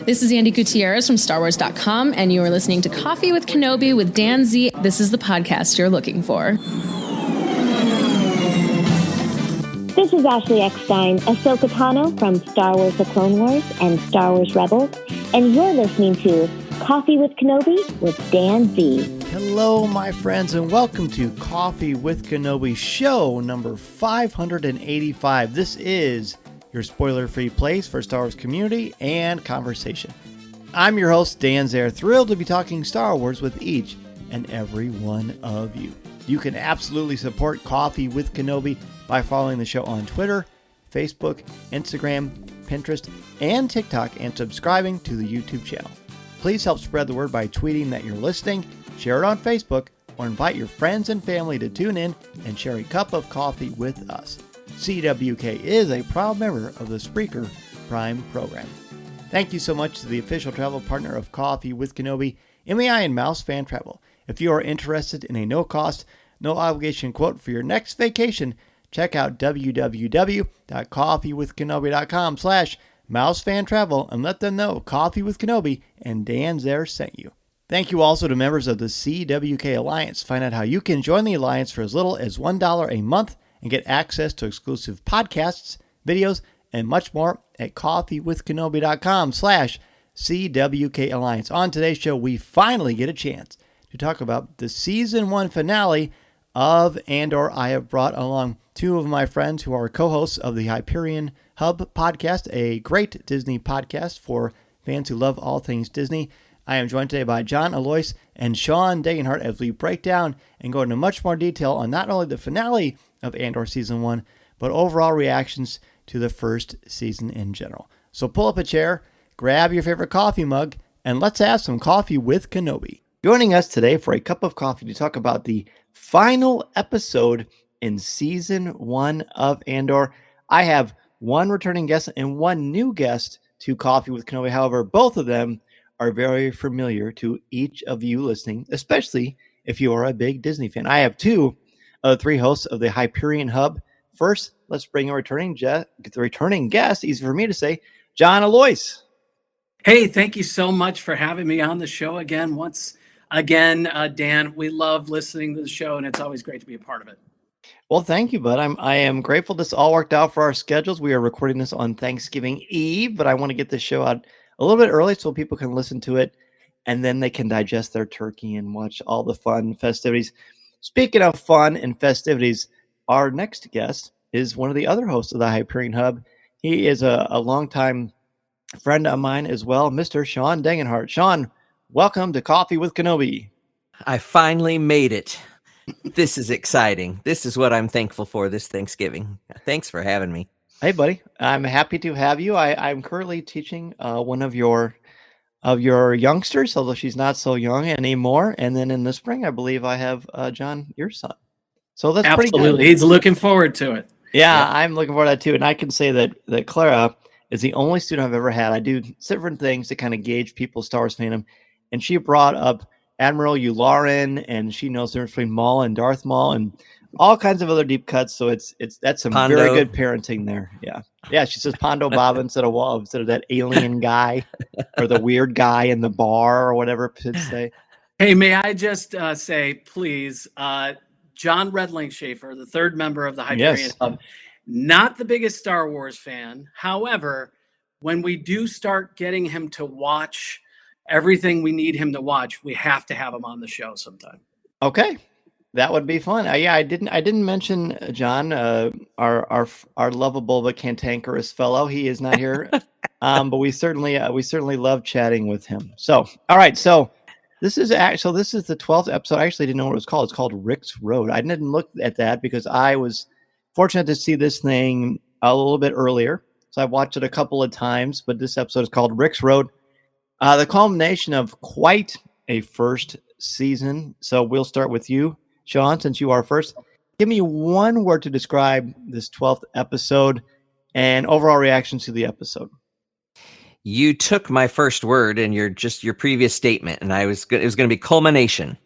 This is Andy Gutierrez from StarWars.com, and you are listening to Coffee with Kenobi with Dan Z. This is the podcast you're looking for. This is Ashley Eckstein, Ahsoka Tano from Star Wars The Clone Wars and Star Wars Rebels, and you're listening to Coffee with Kenobi with Dan Z. Hello, my friends, and welcome to Coffee with Kenobi, show number 585. This is your spoiler-free place for Star Wars community and conversation. I'm your host, Dan Zare, thrilled to be talking Star Wars with each and every one of you. You can absolutely support Coffee with Kenobi by following the show on Twitter, Facebook, Instagram, Pinterest, and TikTok, and subscribing to the YouTube channel. Please help spread the word by tweeting that you're listening, share it on Facebook, or invite your friends and family to tune in and share a cup of coffee with us. CWK is a proud member of the Spreaker Prime program. Thank you so much to the official travel partner of Coffee with Kenobi, MEI and Mouse Fan Travel. If you are interested in a no-cost, no-obligation quote for your next vacation, check out www.coffeewithkenobi.com/mousefantravel and let them know Coffee with Kenobi and Dan Zare sent you. Thank you also to members of the CWK Alliance. Find out how you can join the Alliance for as little as $1 a month and get access to exclusive podcasts, videos, and much more at coffeewithkenobi.com/CWK Alliance. On today's show, we finally get a chance to talk about the season 1 finale of Andor. I have brought along two of my friends who are co-hosts of the Hyperion Hub podcast, a great Disney podcast for fans who love all things Disney. I am joined today by John, Alois, and Shawn Degenhart as we break down and go into much more detail on not only the finale of Andor Season 1, but overall reactions to the first season in general. So pull up a chair, grab your favorite coffee mug, and let's have some coffee with Kenobi. Joining us today for a cup of coffee to talk about the final episode in Season 1 of Andor, I have one returning guest and one new guest to Coffee with Kenobi. However, both of them are very familiar to each of you listening, especially if you are a big Disney fan. I have two of the three hosts of the Hyperion Hub. First, let's bring a returning guest, easy for me to say, John Alois. Hey, thank you so much for having me on the show again. Once again, Dan, we love listening to the show, and it's always great to be a part of it. Well, thank you, bud. I am grateful this all worked out for our schedules. We are recording this on Thanksgiving Eve, but I want to get this show out a little bit early so people can listen to it, and then they can digest their turkey and watch all the fun festivities. Speaking of fun and festivities, our next guest is one of the other hosts of the Hyperion Hub. He is a longtime friend of mine as well, Mr. Shawn Degenhart. Shawn, welcome to Coffee with Kenobi. I finally made it. This is exciting. This is what I'm thankful for this Thanksgiving. Thanks for having me. Hey, buddy. I'm happy to have you. I'm currently teaching one of your youngsters, although she's not so young anymore. And then in the spring, I believe I have John, your son. So that's pretty good. Absolutely. He's looking forward to it. Yeah, I'm looking forward to that too. And I can say that Clara is the only student I've ever had. I do different things to kind of gauge people's Star Wars fandom. And she brought up Admiral Yularen, and she knows the difference between Maul and Darth Maul and all kinds of other deep cuts. So that's some Pondo. very good parenting there. Yeah. Yeah. She says Pondo Bob instead of that alien guy or the weird guy in the bar or whatever kids say. Hey, may I just say, please, John Redling Schaefer, the third member of the Hyperion Hub, not the biggest Star Wars fan. However, when we do start getting him to watch everything we need him to watch, we have to have him on the show sometime. Okay. That would be fun. Yeah, I didn't mention John, our lovable but cantankerous fellow. He is not here, but we certainly love chatting with him. So, all right. So this is the 12th episode. I actually didn't know what it was called. It's called Rix Road. I didn't look at that because I was fortunate to see this thing a little bit earlier. So I watched it a couple of times, but this episode is called Rix Road. The culmination of quite a first season. So we'll start with you, Shawn, since you are first. Give me one word to describe this 12th episode and overall reactions to the episode. You took my first word in your previous statement, and it was going to be culmination.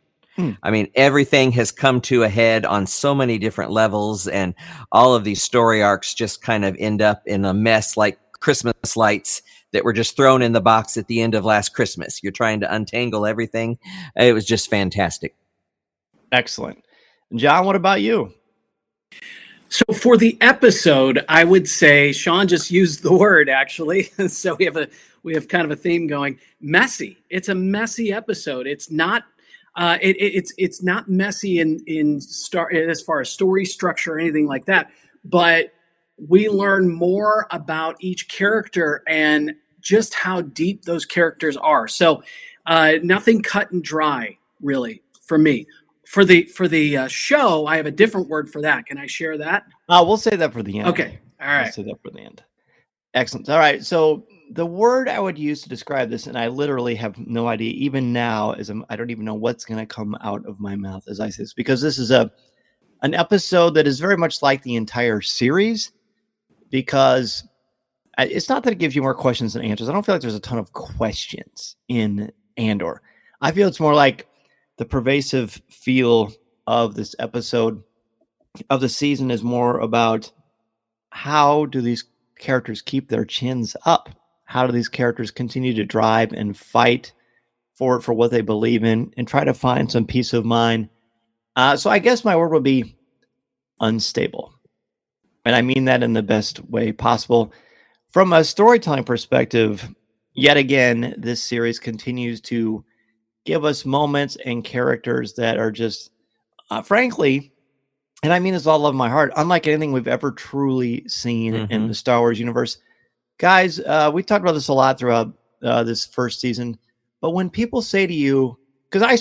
I mean, everything has come to a head on so many different levels, and all of these story arcs just kind of end up in a mess like Christmas lights that were just thrown in the box at the end of last Christmas. You're trying to untangle everything. It was just fantastic. Excellent. John, what about you? So for the episode, I would say Shawn just used the word, actually. So we have kind of a theme going. Messy. It's a messy episode. It's not it's not messy as far as story structure or anything like that, but we learn more about each character and just how deep those characters are. So nothing cut and dry, really, for me. For the show, I have a different word for that. Can I share that? We'll say that for the end. Okay. All right. We'll say that for the end. Excellent. All right. So the word I would use to describe this, and I literally have no idea, even now, I don't even know what's going to come out of my mouth as I say this, because this is an episode that is very much like the entire series, because it's not that it gives you more questions than answers. I don't feel like there's a ton of questions in Andor. I feel it's more like the pervasive feel of this episode of the season is more about how do these characters keep their chins up? How do these characters continue to drive and fight for what they believe in and try to find some peace of mind? So I guess my word would be unstable. And I mean that in the best way possible. From a storytelling perspective, yet again, this series continues to give us moments and characters that are just, frankly, and I mean this with all love of my heart, unlike anything we've ever truly seen in the Star Wars universe. Guys, we talked about this a lot throughout this first season, but when people say to you, because I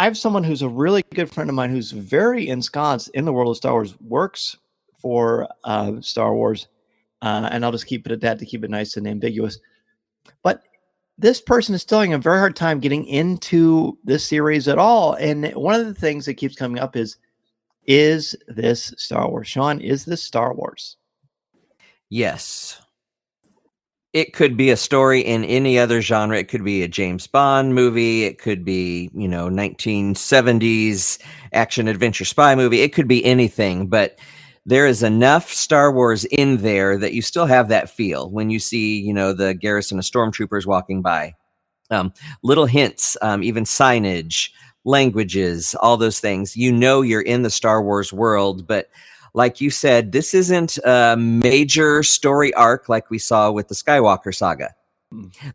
have someone who's a really good friend of mine who's very ensconced in the world of Star Wars, works for Star Wars, and I'll just keep it at that to keep it nice and ambiguous. But this person is still having a very hard time getting into this series at all. And one of the things that keeps coming up is this Star Wars? Shawn, is this Star Wars? Yes. It could be a story in any other genre. It could be a James Bond movie. It could be, 1970s action adventure spy movie. It could be anything, but there is enough Star Wars in there that you still have that feel when you see, the garrison of stormtroopers walking by. Little hints, even signage, languages, all those things. You're in the Star Wars world, but like you said, this isn't a major story arc like we saw with the Skywalker saga.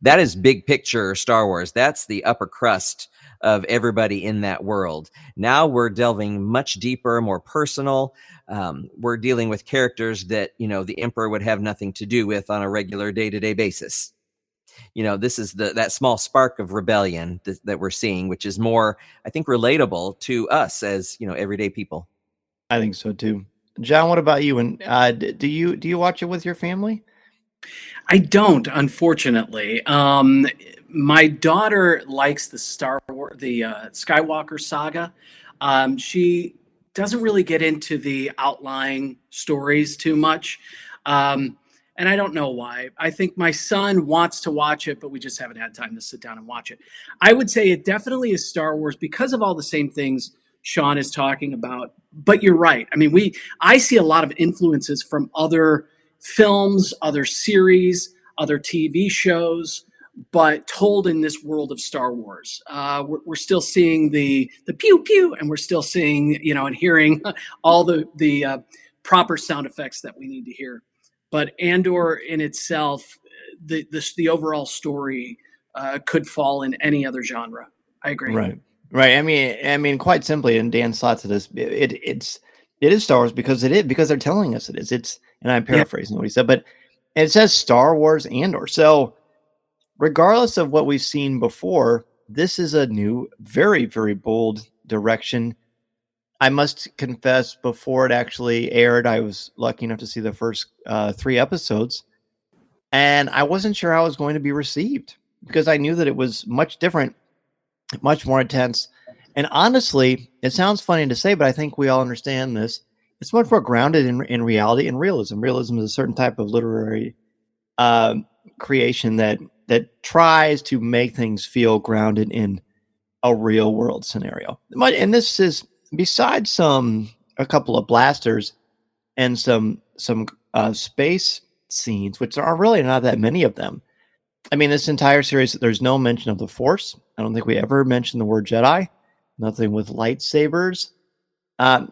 That is big picture Star Wars. That's the upper crust of everybody in that world. Now we're delving much deeper, more personal. We're dealing with characters that, the Emperor would have nothing to do with on a regular day-to-day basis. This is that small spark of rebellion that we're seeing, which is more, I think, relatable to us as, everyday people. I think so too. John, what about you? And do you watch it with your family? I don't, unfortunately. My daughter likes the Skywalker saga. She doesn't really get into the outlying stories too much. And I don't know why. I think my son wants to watch it, but we just haven't had time to sit down and watch it. I would say it definitely is Star Wars because of all the same things Shawn is talking about. But you're right. I mean, I see a lot of influences from other films, other series, other TV shows, but told in this world of Star Wars. We're still seeing the pew pew, and we're still seeing, and hearing all the proper sound effects that we need to hear. But Andor in itself, the overall story could fall in any other genre. I agree. Right. I mean, quite simply, and Dan slots this. It is Star Wars because they're telling us it is. And I'm paraphrasing what he said, but it says Star Wars Andor. So, regardless of what we've seen before, this is a new, very, very bold direction. I must confess, before it actually aired, I was lucky enough to see the first 3 episodes, and I wasn't sure how it was going to be received because I knew that it was much different, much more intense. And honestly, it sounds funny to say, but I think we all understand this. It's much more grounded in reality and realism. Realism is a certain type of literary creation that tries to make things feel grounded in a real world scenario. And this is, besides a couple of blasters and some space scenes, which there are really not that many of them, I mean, this entire series, there's no mention of the Force. I don't think we ever mentioned the word Jedi. Nothing with lightsabers.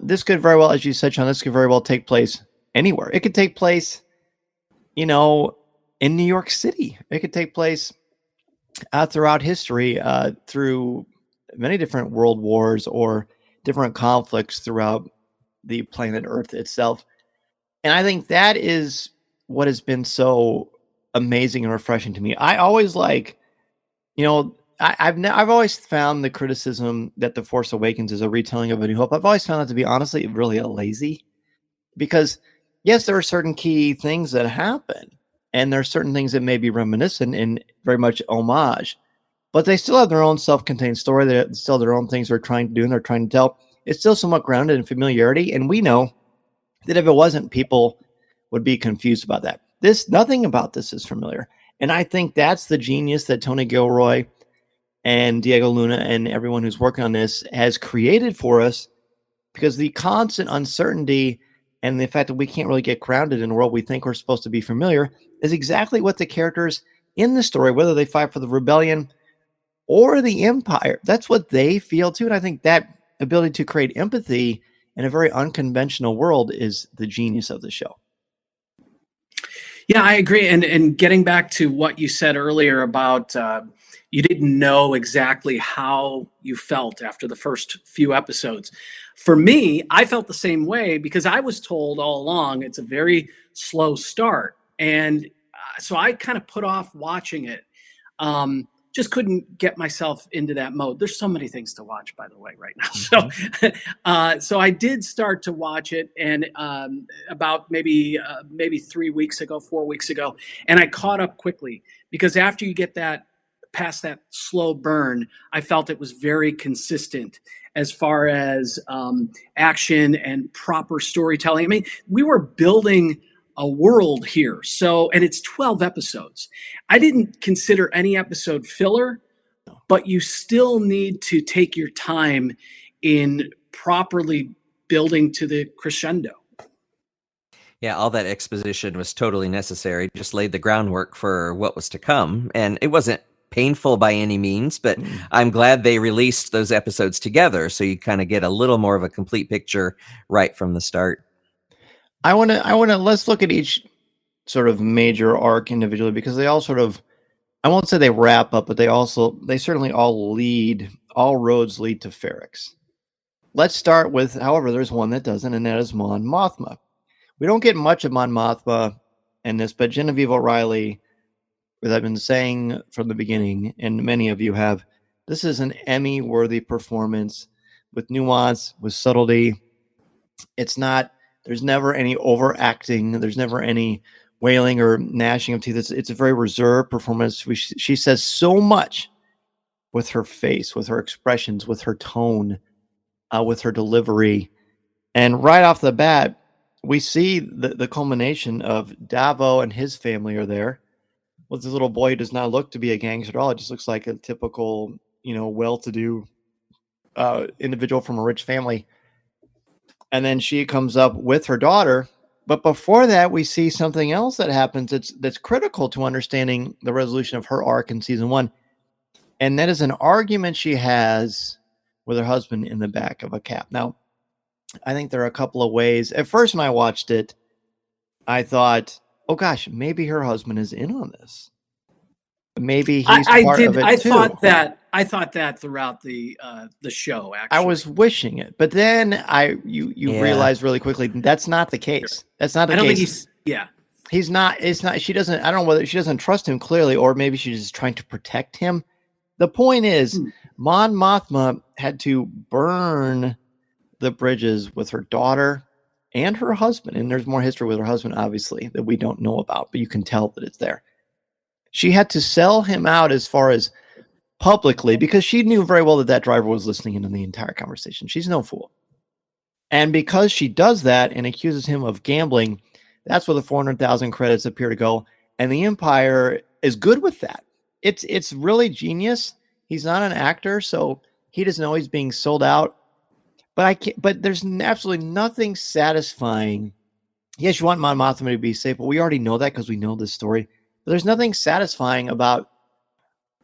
This could very well, as you said, Shawn, this could very well take place anywhere. It could take place, in New York City. It could take place throughout history, through many different world wars or different conflicts throughout the planet Earth itself. And I think that is what has been so amazing and refreshing to me. I always I've always found the criticism that The Force Awakens is a retelling of A New Hope. I've always found that to be honestly really lazy, because yes, there are certain key things that happen, and there are certain things that may be reminiscent and very much homage, but they still have their own self-contained story. They still have their own things they're trying to do and they're trying to tell. It's still somewhat grounded in familiarity, and we know that if it wasn't, people would be confused about that. Nothing about this is familiar. And I think that's the genius that Tony Gilroy and Diego Luna and everyone who's working on this has created for us, because the constant uncertainty and the fact that we can't really get grounded in a world we think we're supposed to be familiar is exactly what the characters in the story, whether they fight for the rebellion or the Empire, that's what they feel too. And I think that ability to create empathy in a very unconventional world is the genius of the show. Yeah, I agree. And getting back to what you said earlier about you didn't know exactly how you felt after the first few episodes. For me, I felt the same way, because I was told all along it's a very slow start. And so I kind of put off watching it. Just couldn't get myself into that mode. There's so many things to watch, by the way, right now. So I did start to watch it, and about maybe 4 weeks ago, and I caught up quickly, because after you get past that slow burn, I felt it was very consistent as far as action and proper storytelling. I mean, we were building a world here. So, and it's 12 episodes. I didn't consider any episode filler, but you still need to take your time in properly building to the crescendo. Yeah, all that exposition was totally necessary. Just laid the groundwork for what was to come. And it wasn't painful by any means, but I'm glad they released those episodes together, so you kind of get a little more of a complete picture right from the start. I want to let's look at each sort of major arc individually, because they all sort of, I won't say they wrap up, but they certainly all roads lead to Ferrix. Let's start with, however, there's one that doesn't, and that is Mon Mothma. We don't get much of Mon Mothma in this, but Genevieve O'Reilly, as I've been saying from the beginning, and many of you have, this is an Emmy-worthy performance with nuance, with subtlety. There's never any overacting. There's never any wailing or gnashing of teeth. It's a very reserved performance. She says so much with her face, with her expressions, with her tone, with her delivery. And right off the bat, we see the culmination of Davo and his family are there with this little boy who does not look to be a gangster at all. It just looks like a typical, well-to-do individual from a rich family. And then she comes up with her daughter. But before that, we see something else that happens that's critical to understanding the resolution of her arc in season 1. And that is an argument she has with her husband in the back of a cab. Now, I think there are a couple of ways. At first, when I watched it, I thought, oh gosh, maybe her husband is in on this. Maybe he's part of it too. I thought that throughout the show. Actually, I was wishing it, but then you realize really quickly that's not the case. That's not the case. I don't think he's not. It's not. She doesn't. I don't know whether she doesn't trust him clearly, or maybe she's just trying to protect him. The point is, Mon Mothma had to burn the bridges with her daughter and her husband, and there's more history with her husband, obviously, that we don't know about, but you can tell that it's there. She had to sell him out as far as publicly, because she knew very well that driver was listening into the entire conversation. She's no fool. And because she does that and accuses him of gambling, that's where the 400,000 credits appear to go. And the Empire is good with that. It's really genius. He's not an actor, so he doesn't know he's being sold out. But there's absolutely nothing satisfying. Yes, you want Mon Mothma to be safe, but we already know that because we know this story. There's nothing satisfying about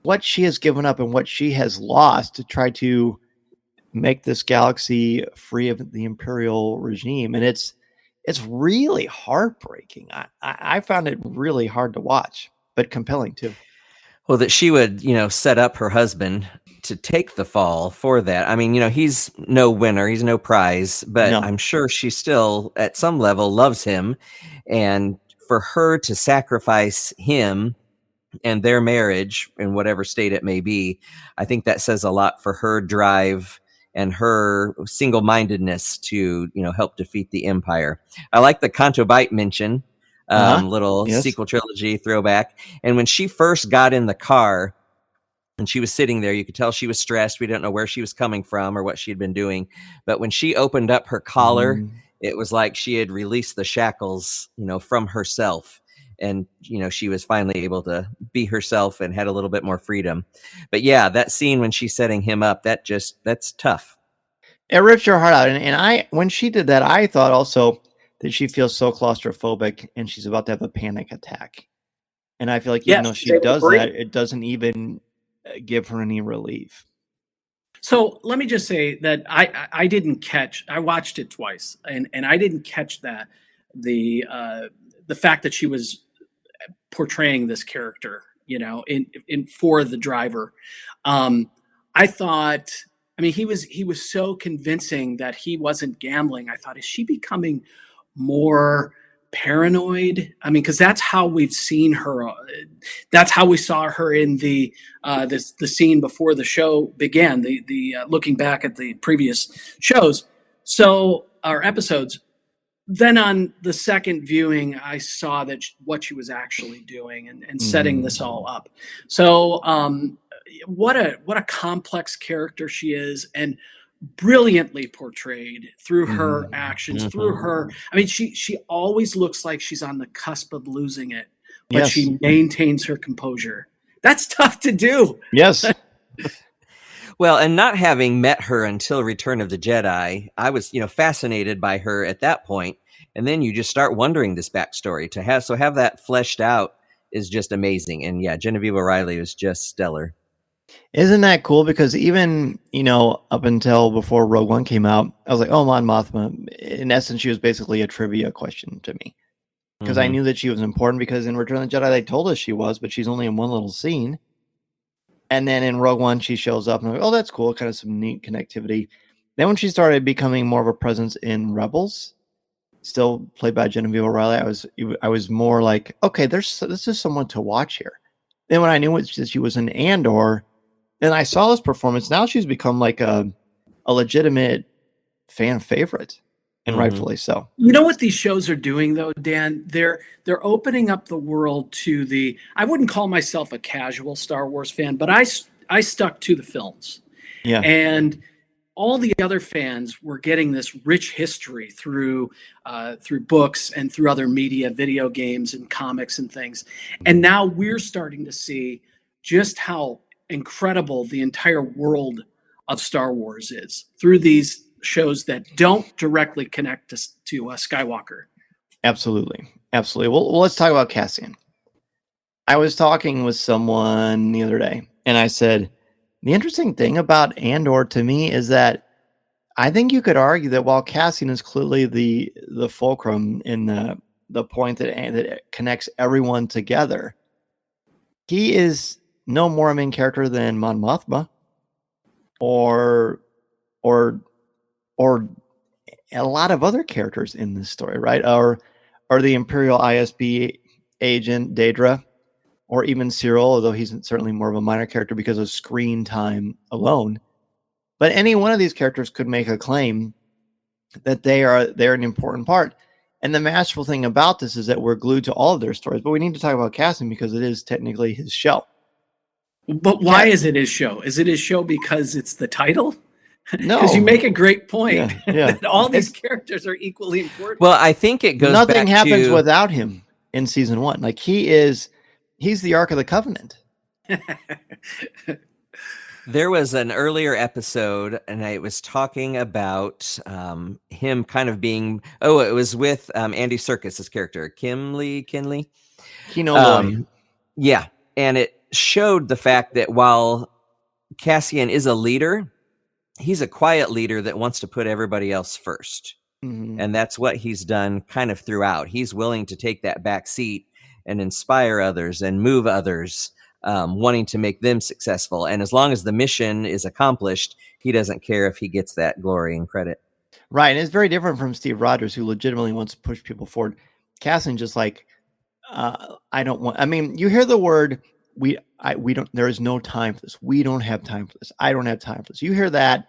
what she has given up and what she has lost to try to make this galaxy free of the Imperial regime. And it's really heartbreaking. I found it really hard to watch, but compelling too. Well, that she would, set up her husband to take the fall for that. I mean, he's no winner, he's no prize, but No. I'm sure she still, at some level, loves him. And for her to sacrifice him and their marriage in whatever state it may be, I think that says a lot for her drive and her single-mindedness to, help defeat the Empire. I like the Canto Bight mention. Little sequel trilogy throwback. And when she first got in the car and she was sitting there, you could tell she was stressed. We didn't know where she was coming from or what she'd been doing. But when she opened up her collar, it was like she had released the shackles, from herself. And, she was finally able to be herself and had a little bit more freedom. But yeah, that scene when she's setting him up, that's tough. It rips your heart out. And when she did that, I thought also that she feels so claustrophobic and she's about to have a panic attack. And I feel like even though she does that, it doesn't even give her any relief. So let me just say that I didn't catch, I watched it twice and I didn't catch that the fact that she was portraying this character, in for the driver. I thought, he was so convincing that he wasn't gambling. I thought, is she becoming more paranoid? Because that's how we've seen her. That's how we saw her in the scene before the show began. The looking back at the previous shows, our episodes. Then on the second viewing, I saw that what she was actually doing and setting this all up. So what a complex character she is, and brilliantly portrayed through her actions, through her. She always looks like she's on the cusp of losing it, but she maintains her composure. That's tough to do. Yes. Well, and not having met her until Return of the Jedi, I was, fascinated by her at that point. And then you just start wondering this backstory to have that fleshed out is just amazing. And yeah, Genevieve O'Reilly was just stellar. Isn't that cool? Because even, up until before Rogue One came out, I was like, oh, Mon Mothma. In essence, she was basically a trivia question to me. Because I knew that she was important, because in Return of the Jedi, they told us she was, but she's only in one little scene. And then in Rogue One, she shows up, and I'm like, oh, that's cool. Kind of some neat connectivity. Then when she started becoming more of a presence in Rebels, still played by Genevieve O'Reilly, I was more like, okay, this is someone to watch here. Then when I knew that she was in Andor, and I saw this performance, now she's become like a legitimate fan favorite, and rightfully so. You know what these shows are doing, though, Dan? They're opening up the world to I wouldn't call myself a casual Star Wars fan, but I stuck to the films. Yeah. And all the other fans were getting this rich history through books and through other media, video games and comics and things. And now we're starting to see just how incredible the entire world of Star Wars is through these shows that don't directly connect to Skywalker. Absolutely. Well, let's talk about Cassian. I was talking with someone the other day, and I said, the interesting thing about Andor to me is that I think you could argue that while Cassian is clearly the fulcrum in the point that connects everyone together, he is no more a main character than Mon Mothma or a lot of other characters in this story, right? Or the Imperial ISB agent Daedra, or even Cyril, although he's certainly more of a minor character because of screen time alone. But any one of these characters could make a claim that they're an important part. And the masterful thing about this is that we're glued to all of their stories. But we need to talk about Cassian because it is technically his show. But why is it his show? Is it his show because it's the title? No. Because you make a great point. Yeah. That all these characters are equally important. Well, I think it goes Nothing back happens to... without him in season 1. Like he's the Ark of the Covenant. There was an earlier episode, and I was talking about him kind of being... Oh, it was with Andy Serkis' character, Kenobi. Yeah. And it showed the fact that while Cassian is a leader, he's a quiet leader that wants to put everybody else first. Mm-hmm. And that's what he's done kind of throughout. He's willing to take that back seat and inspire others and move others, wanting to make them successful. And as long as the mission is accomplished, he doesn't care if he gets that glory and credit. Right. And it's very different from Steve Rogers, who legitimately wants to push people forward. Cassian just like, I don't want, I mean, you hear the word, we don't, there is no time for this. We don't have time for this. I don't have time for this. You hear that.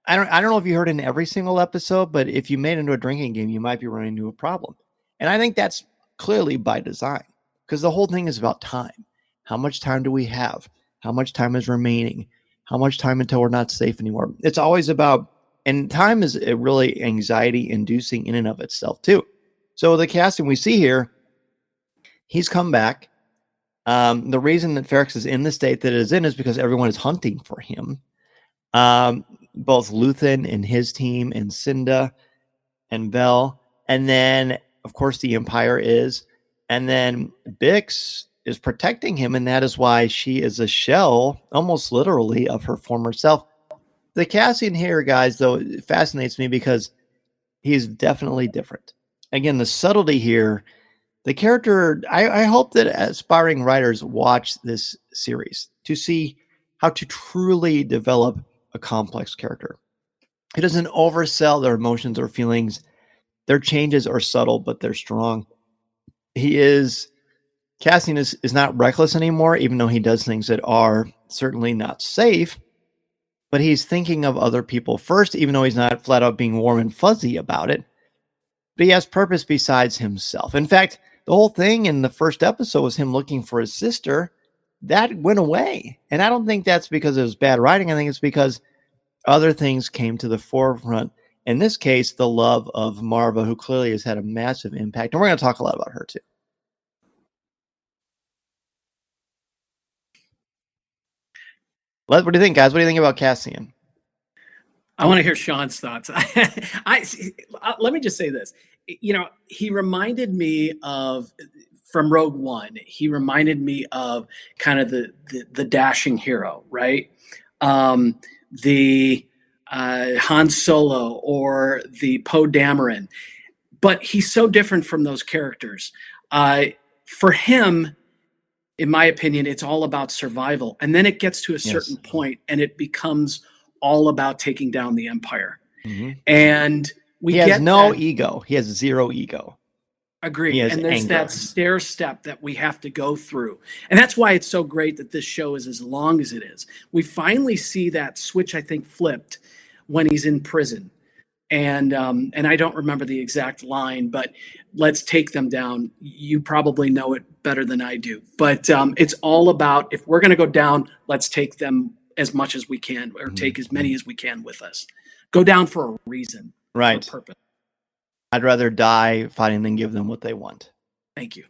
I don't know if you heard it in every single episode, but if you made it into a drinking game, you might be running into a problem. And I think that's clearly by design, because the whole thing is about time. How much time do we have? How much time is remaining? How much time until we're not safe anymore? It's always about, and time is a really anxiety inducing in and of itself too. So the casting we see here, he's come back. The reason that Ferrix is in the state that it is in is because everyone is hunting for him. Both Luthen and his team, and Cinda and Vel, and then of course the Empire is, and then Bix is protecting him, and that is why she is a shell, almost literally, of her former self. The Cassian here, guys, though, it fascinates me because he's definitely different. Again, the subtlety here, the character, I hope that aspiring writers watch this series to see how to truly develop a complex character. He doesn't oversell their emotions or feelings. Their changes are subtle, but they're strong. Cassian is not reckless anymore, even though he does things that are certainly not safe, but he's thinking of other people first, even though he's not flat out being warm and fuzzy about it. But he has purpose besides himself. In fact, the whole thing in the first episode was him looking for his sister. That went away. And I don't think that's because it was bad writing. I think it's because other things came to the forefront. In this case, the love of Marva, who clearly has had a massive impact. And we're going to talk a lot about her too. What do you think, guys? What do you think about Cassian? I want to hear Shawn's thoughts. Let me just say this. You know, he reminded me of, from Rogue One, he reminded me of kind of the dashing hero, right? The Han Solo or the Poe Dameron. But he's so different from those characters. For him, in my opinion, it's all about survival. And then it gets to a certain point and it becomes all about taking down the Empire. Mm-hmm. And he has no ego. He has zero ego. Agreed. And there's that stair step that we have to go through. And that's why it's so great that this show is as long as it is. We finally see that switch, I think, flipped when he's in prison. And I don't remember the exact line, but let's take them down. You probably know it better than I do. But it's all about, if we're going to go down, let's take them as much as we can, or take as many as we can with us. Go down for a reason, right? For a purpose. I'd rather die fighting than give them what they want. Thank you.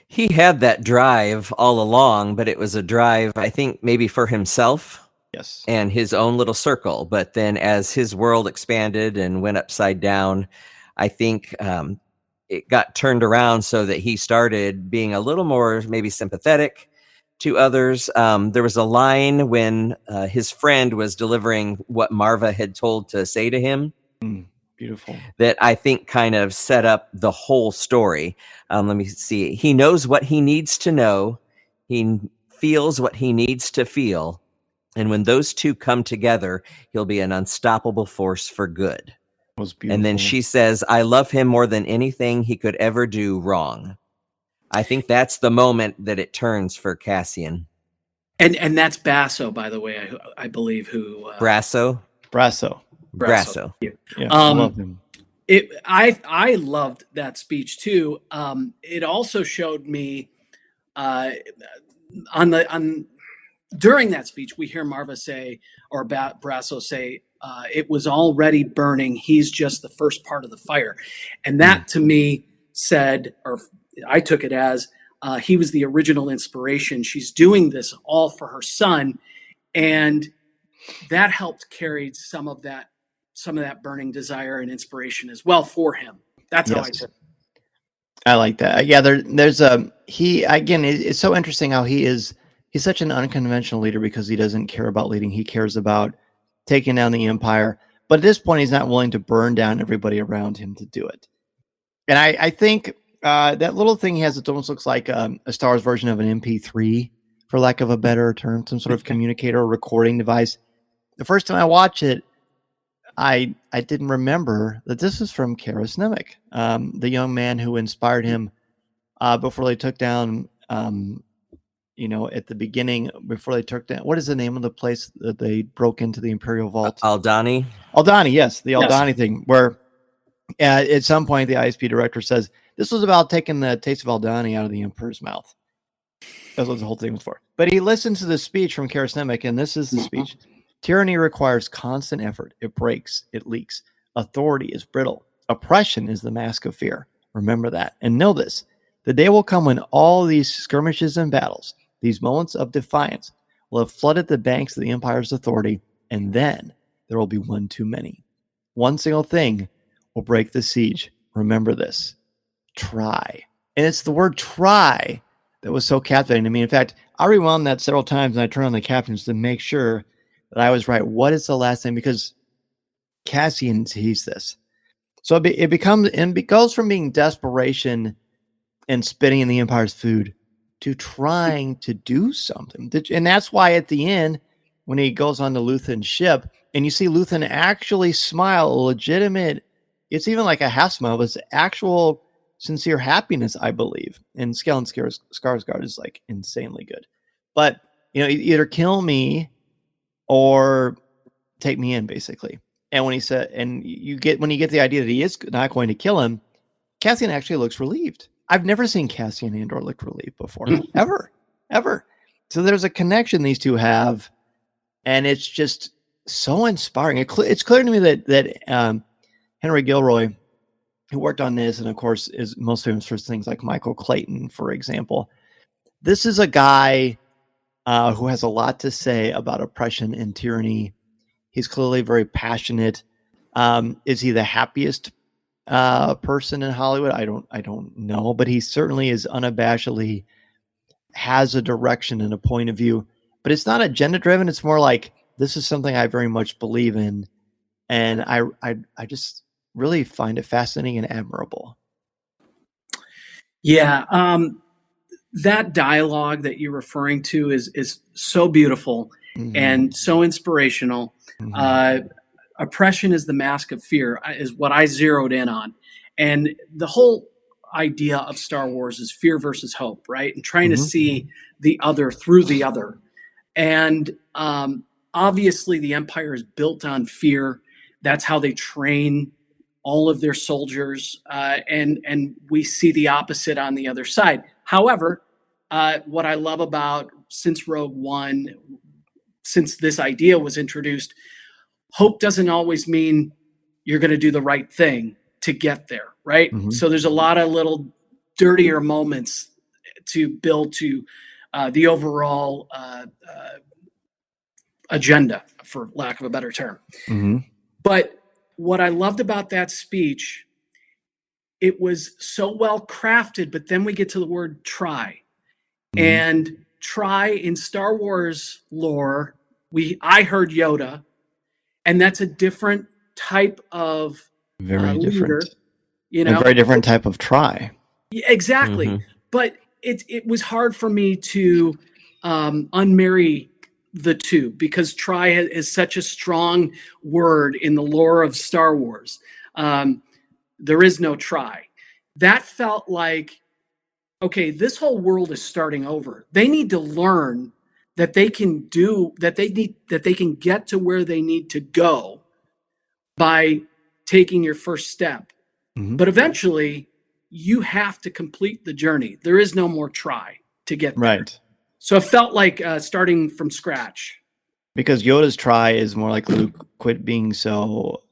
He had that drive all along, but it was a drive, I think, maybe for himself. Yes. And his own little circle. But then as his world expanded and went upside down, I think it got turned around so that he started being a little more maybe sympathetic to others. There was a line when his friend was delivering what Marva had told to say to him. Beautiful. That I think kind of set up the whole story. Let me see. He knows what he needs to know. He feels what he needs to feel. And when those two come together, he'll be an unstoppable force for good. And then she says, I love him more than anything he could ever do wrong. I think that's the moment that it turns for Cassian. And that's Basso, by the way, I believe, who... Brasso? Brasso. Yeah, I love him. I loved that speech, too. It also showed me during that speech, we hear Marva say, or Brasso say, it was already burning. He's just the first part of the fire. And that to me said, or I took it as, he was the original inspiration. She's doing this all for her son. And that helped carry some of that burning desire and inspiration as well for him. That's how I took it. I like that. Yeah, there's a he again. It's so interesting how he's such an unconventional leader because he doesn't care about leading. He cares about taking down the empire. But at this point, he's not willing to burn down everybody around him to do it. And I think that little thing he has, it almost looks like a Star Wars version of an MP3, for lack of a better term, some sort of communicator or recording device. The first time I watched it, I didn't remember that this is from Karis Nemec, the young man who inspired him before they took down, at the beginning, before they took down, what is the name of the place that they broke into the Imperial Vault? Aldhani. Aldhani, yes, the Aldhani thing, where at some point the ISP director says, this was about taking the taste of Aldhani out of the Emperor's mouth. That's what the whole thing was for. But he listens to the speech from Karis Nemec, and this is the speech. Tyranny requires constant effort. It breaks. It leaks. Authority is brittle. Oppression is the mask of fear. Remember that. And know this. The day will come when all these skirmishes and battles, these moments of defiance, will have flooded the banks of the Empire's authority, and then there will be one too many. One single thing will break the siege. Remember this. Try. And it's the word try that was so captivating to me. In fact, I rewound that several times, and I turned on the captions to make sure that I was right. What is the last name? Because Cassian sees this. So it becomes, and it goes from being desperation and spitting in the Empire's food to trying to do something. And that's why at the end, when he goes on to Luthen's ship, and you see Luthen actually smile, a legitimate, it's even like a half smile, but it's actual sincere happiness, I believe. And Stellan Skarsgård is like insanely good. But, either kill me or take me in, basically. And when he said, and when you get the idea that he is not going to kill him, Cassian actually looks relieved. I've never seen Cassian Andor look relieved before, ever. So there's a connection these two have, and it's just so inspiring. It's clear to me that Henry Gilroy, who worked on this, and of course is most famous for things like Michael Clayton, for example. This is a guy who has a lot to say about oppression and tyranny. He's clearly very passionate. Is he the happiest person in Hollywood? I don't know, but he certainly is unabashedly has a direction and a point of view. But it's not agenda driven. It's more like, this is something I very much believe in, and I just really find it fascinating and admirable. Yeah, that dialogue that you're referring to is so beautiful and so inspirational. Oppression is the mask of fear is what I zeroed in on. And the whole idea of Star Wars is fear versus hope, right? And trying to see the other through the other. And obviously the Empire is built on fear. That's how they train all of their soldiers. And we see the opposite on the other side. However, what I love about since Rogue One, since this idea was introduced, hope doesn't always mean you're going to do the right thing to get there, right? So there's a lot of little dirtier moments to build to the overall agenda, for lack of a better term. But what I loved about that speech, it was so well crafted, but then we get to the word try. And try in Star Wars lore, I heard Yoda, and that's a different type of very leader, different. A very different type of try. Exactly. But it was hard for me to unmarry the two, because try is such a strong word in the lore of Star Wars. There is no try. That felt like, okay, this whole world is starting over. They need to learn that they can they can get to where they need to go by taking your first step. But eventually you have to complete the journey. There is no more try to get there. Right. So it felt like starting from scratch. Because Yoda's try is more like Luke, quit being so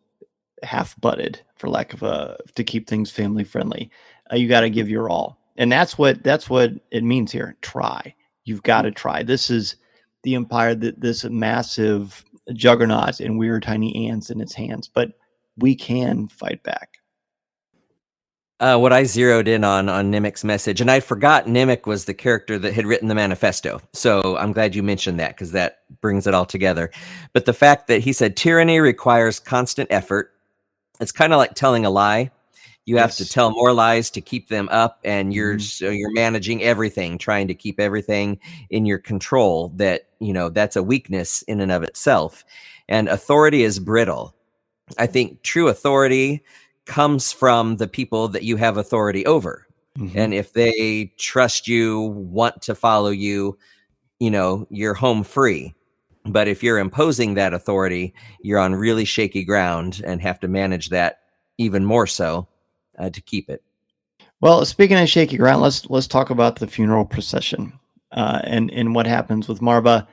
half-butted, for lack of to keep things family friendly. You got to give your all. And that's what it means here. Try. You've got to try. This is the Empire, this massive juggernaut, and we are tiny ants in its hands. But we can fight back. What I zeroed in on Nimic's message, and I forgot Nimic was the character that had written the manifesto. So I'm glad you mentioned that, because that brings it all together. But the fact that he said tyranny requires constant effort, it's kind of like telling a lie. You have to tell more lies to keep them up, and you're managing everything, trying to keep everything in your control. That, that's a weakness in and of itself. And authority is brittle. I think true authority comes from the people that you have authority over. And if they trust you, want to follow you, you're home free. But if you're imposing that authority, you're on really shaky ground and have to manage that even more so to keep it. Well, speaking of shaky ground, let's talk about the funeral procession and what happens with Marva.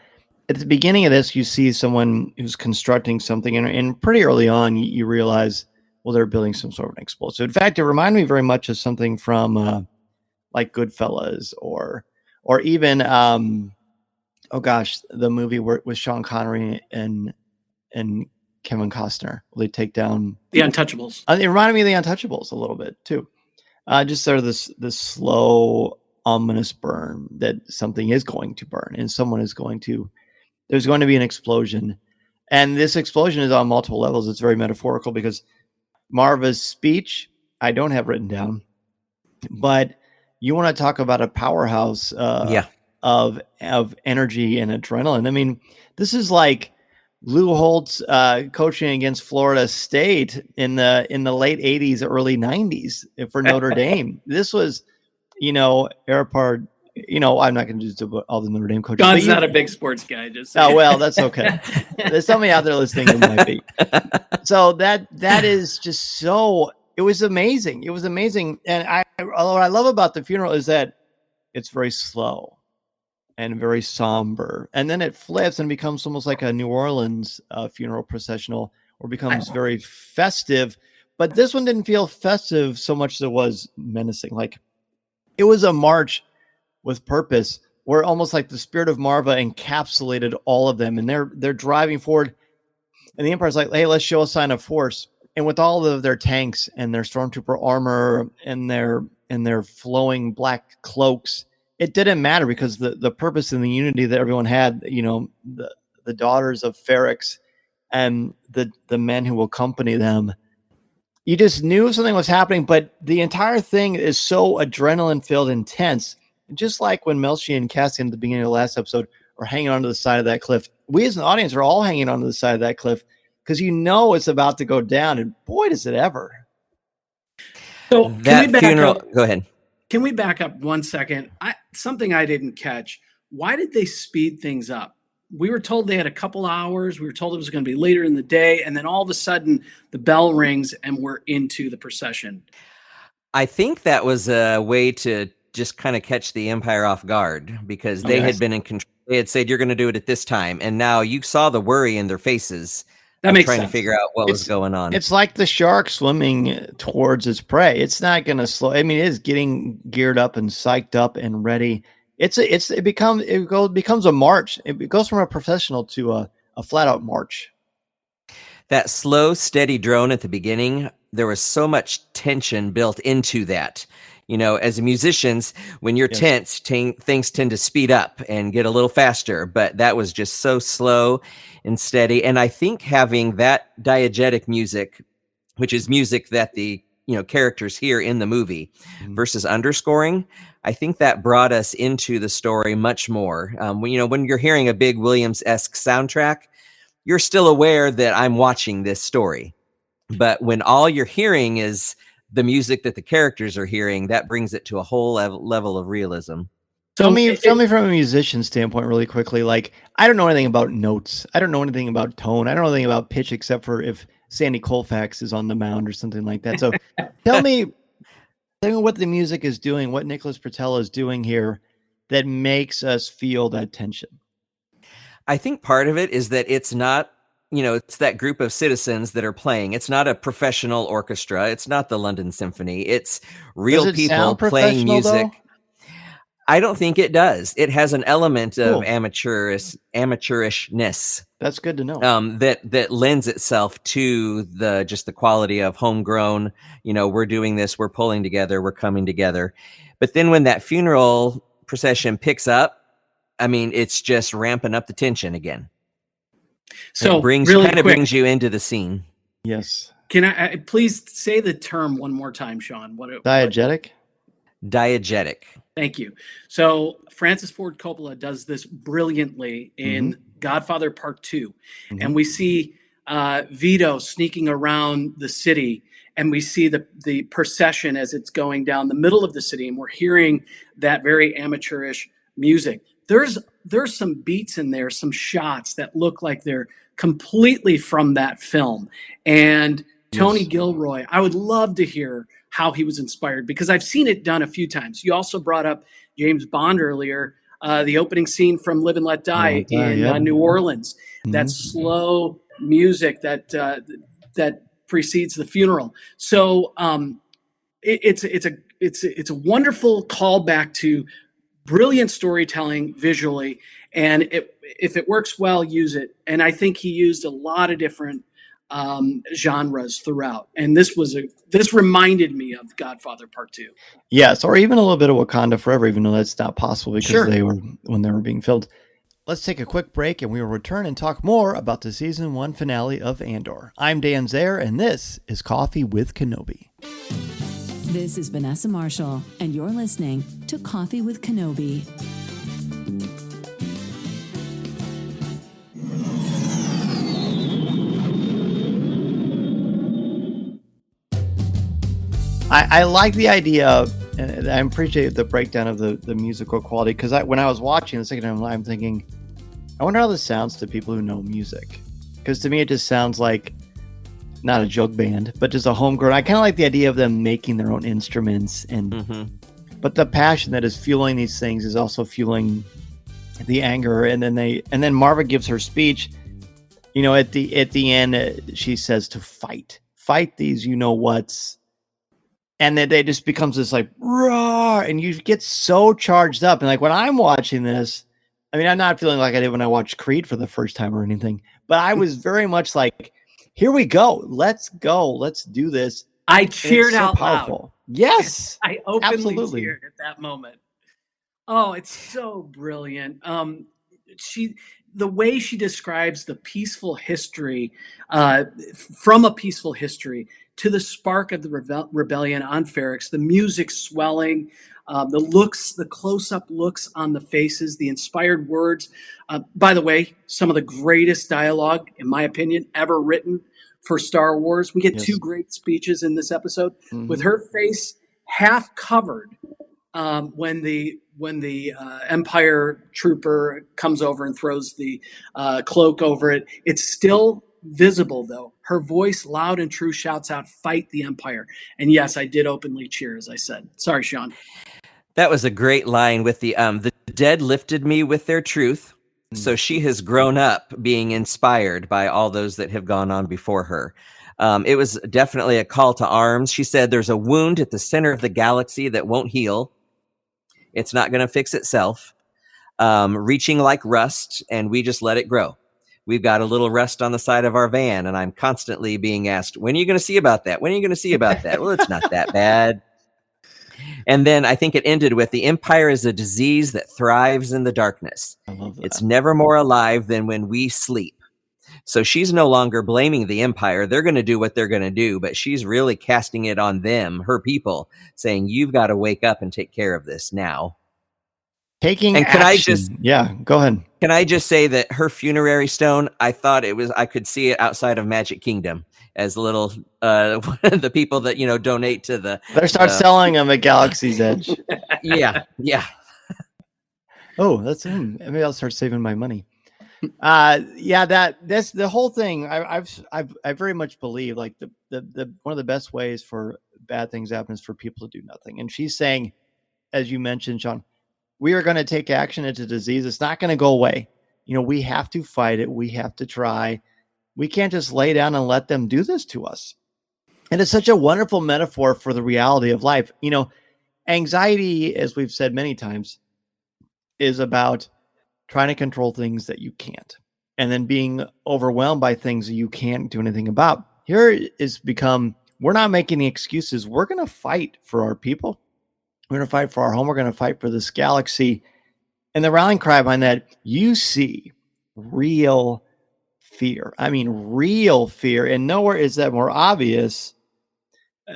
At the beginning of this, you see someone who's constructing something, and pretty early on, you realize, well, they're building some sort of an explosive. In fact, it reminded me very much of something from like Goodfellas or even the movie with Sean Connery and Kevin Costner. They take down The Untouchables. It reminded me of The Untouchables a little bit too. Just sort of this slow, ominous burn that something is going to burn, and there's going to be an explosion. And this explosion is on multiple levels. It's very metaphorical, because Marva's speech, I don't have written down, but you want to talk about a powerhouse of energy and adrenaline. I mean, this is like Lou Holtz coaching against Florida State in the late 80s, early 90s for Notre Dame. This was, Airport. I'm not going to do all the Notre Dame coaches. John's not a big sports guy. Just oh well, that's okay. There's somebody out there listening who might be. So that is just so. It was amazing. It was amazing, and what I love about the funeral is that it's very slow and very somber, and then it flips and becomes almost like a New Orleans funeral processional, or becomes very festive. But this one didn't feel festive so much as it was menacing. Like, it was a march with purpose, where almost like the spirit of Marva encapsulated all of them, and they're driving forward, and the Empire's like, hey, let's show a sign of force. And with all of their tanks and their stormtrooper armor and their flowing black cloaks, it didn't matter, because the purpose and the unity that everyone had, the daughters of Ferrix and the men who accompany them, you just knew something was happening. But the entire thing is so adrenaline filled, intense. Just like when Melchi and Cassian at the beginning of the last episode are hanging onto the side of that cliff, we as an audience are all hanging onto the side of that cliff, because it's about to go down, and boy, does it ever. So that funeral. Go ahead. Can we back up 1 second? Something I didn't catch. Why did they speed things up? We were told they had a couple hours. We were told it was going to be later in the day, and then all of a sudden the bell rings and we're into the procession. I think that was a way to just kind of catch the Empire off guard, because they had been in control. They had said, you're going to do it at this time. And now you saw the worry in their faces. That makes trying sense. to figure out what was going on. It's like the shark swimming towards its prey. It's not going to slow. I mean, it is getting geared up and psyched up and ready. It becomes a march. It goes from a professional to a flat out march. That slow, steady drone at the beginning, there was so much tension built into that. As musicians, when you're tense, things tend to speed up and get a little faster, but that was just so slow and steady. And I think having that diegetic music, which is music that the characters hear in the movie, versus underscoring, I think that brought us into the story much more. When you're hearing a big Williams-esque soundtrack, you're still aware that I'm watching this story. But when all you're hearing is the music that the characters are hearing, that brings it to a whole level of realism. Tell me from a musician standpoint really quickly. Like, I don't know anything about notes. I don't know anything about tone. I don't know anything about pitch, except for if Sandy Koufax is on the mound or something like that. So tell me what the music is doing, what Nicholas Pertella is doing here that makes us feel that tension. I think part of it is that it's not, it's that group of citizens that are playing. It's not a professional orchestra. It's not the London Symphony. It's real people playing music. Though? I don't think it does. It has an element of amateurishness That's good to know. That lends itself to the quality of homegrown. We're doing this, we're pulling together, we're coming together. But then when that funeral procession picks up, I mean, it's just ramping up the tension again. So it brings you into the scene. Yes. Can I please say the term one more time, Shawn? Diegetic? Diegetic. Thank you. So Francis Ford Coppola does this brilliantly in Godfather Part 2. And we see Vito sneaking around the city, and we see the procession as it's going down the middle of the city, and we're hearing that very amateurish music. There's some beats in there, some shots that look like they're completely from that film. And Tony Gilroy, I would love to hear how he was inspired, because I've seen it done a few times. You also brought up James Bond earlier, the opening scene from Live and Let Die in New Orleans, that slow music that precedes the funeral. So it's a wonderful callback to brilliant storytelling visually, and if it works well, use it. And I think he used a lot of different genres throughout, and this reminded me of Godfather Part 2. Yes, or even a little bit of Wakanda Forever, even though that's not possible because they were being filmed. Let's take a quick break, and we will return and talk more about the season 1 finale of Andor. I'm Dan Zaire, and this is Coffee with Kenobi. This is Vanessa Marshall, and you're listening to Coffee with Kenobi. I like the idea of, and I appreciate the breakdown of the musical quality, because when I was watching the second time, I'm thinking, I wonder how this sounds to people who know music. Because to me, it just sounds like not a joke band, but just a homegrown. I kind of like the idea of them making their own instruments, but the passion that is fueling these things is also fueling the anger. And then Marva gives her speech. At the end, she says to fight these, what's. And then they just becomes this like roar, and you get so charged up. And like when I'm watching this, I mean, I'm not feeling like I did when I watched Creed for the first time or anything, but I was very much like, here we go. Let's go. Let's do this. I cheered out loud. Yes. Yes. I openly cheered at that moment. Oh, it's so brilliant. The way she describes the peaceful history, from a peaceful history to the spark of the rebellion on Ferrix, the music swelling, the close-up looks on the faces, the inspired words. By the way, some of the greatest dialogue, in my opinion, ever written for Star Wars. We get two great speeches in this episode with her face half covered when the Empire trooper comes over and throws the cloak over it. It's still visible, though. Her voice, loud and true, shouts out, "Fight the Empire." And yes, I did openly cheer, as I said. Sorry, Shawn. That was a great line with the dead lifted me with their truth. So she has grown up being inspired by all those that have gone on before her. It was definitely a call to arms. She said there's a wound at the center of the galaxy that won't heal. It's not going to fix itself. Reaching like rust, and we just let it grow. We've got a little rust on the side of our van, and I'm constantly being asked, when are you going to see about that? When are you going to see about that? Well, it's not that bad. And then I think it ended with, the Empire is a disease that thrives in the darkness. I love that. It's never more alive than when we sleep. So she's no longer blaming the Empire. They're going to do what they're going to do, but she's really casting it on them, her people, saying, you've got to wake up and take care of this now. Taking action. Go ahead. Can I just say that her funerary stone, I could see it outside of Magic Kingdom as a little, the people that, donate to the. Better start selling them at Galaxy's Edge. Yeah. Oh, that's him. Maybe I'll start saving my money. That's the whole thing. I very much believe like the one of the best ways for bad things happen is for people to do nothing. And she's saying, as you mentioned, Shawn, we are going to take action. It's a disease. It's not going to go away. We have to fight it. We have to try. We can't just lay down and let them do this to us. And it's such a wonderful metaphor for the reality of life. Anxiety, as we've said many times, is about trying to control things that you can't. and then being overwhelmed by things that you can't do anything about. Here is become, we're not making any excuses. We're going to fight for our people. We're going to fight for our home. We're going to fight for this galaxy. And the rallying cry behind that, you see real fear. I mean, real fear. And nowhere is that more obvious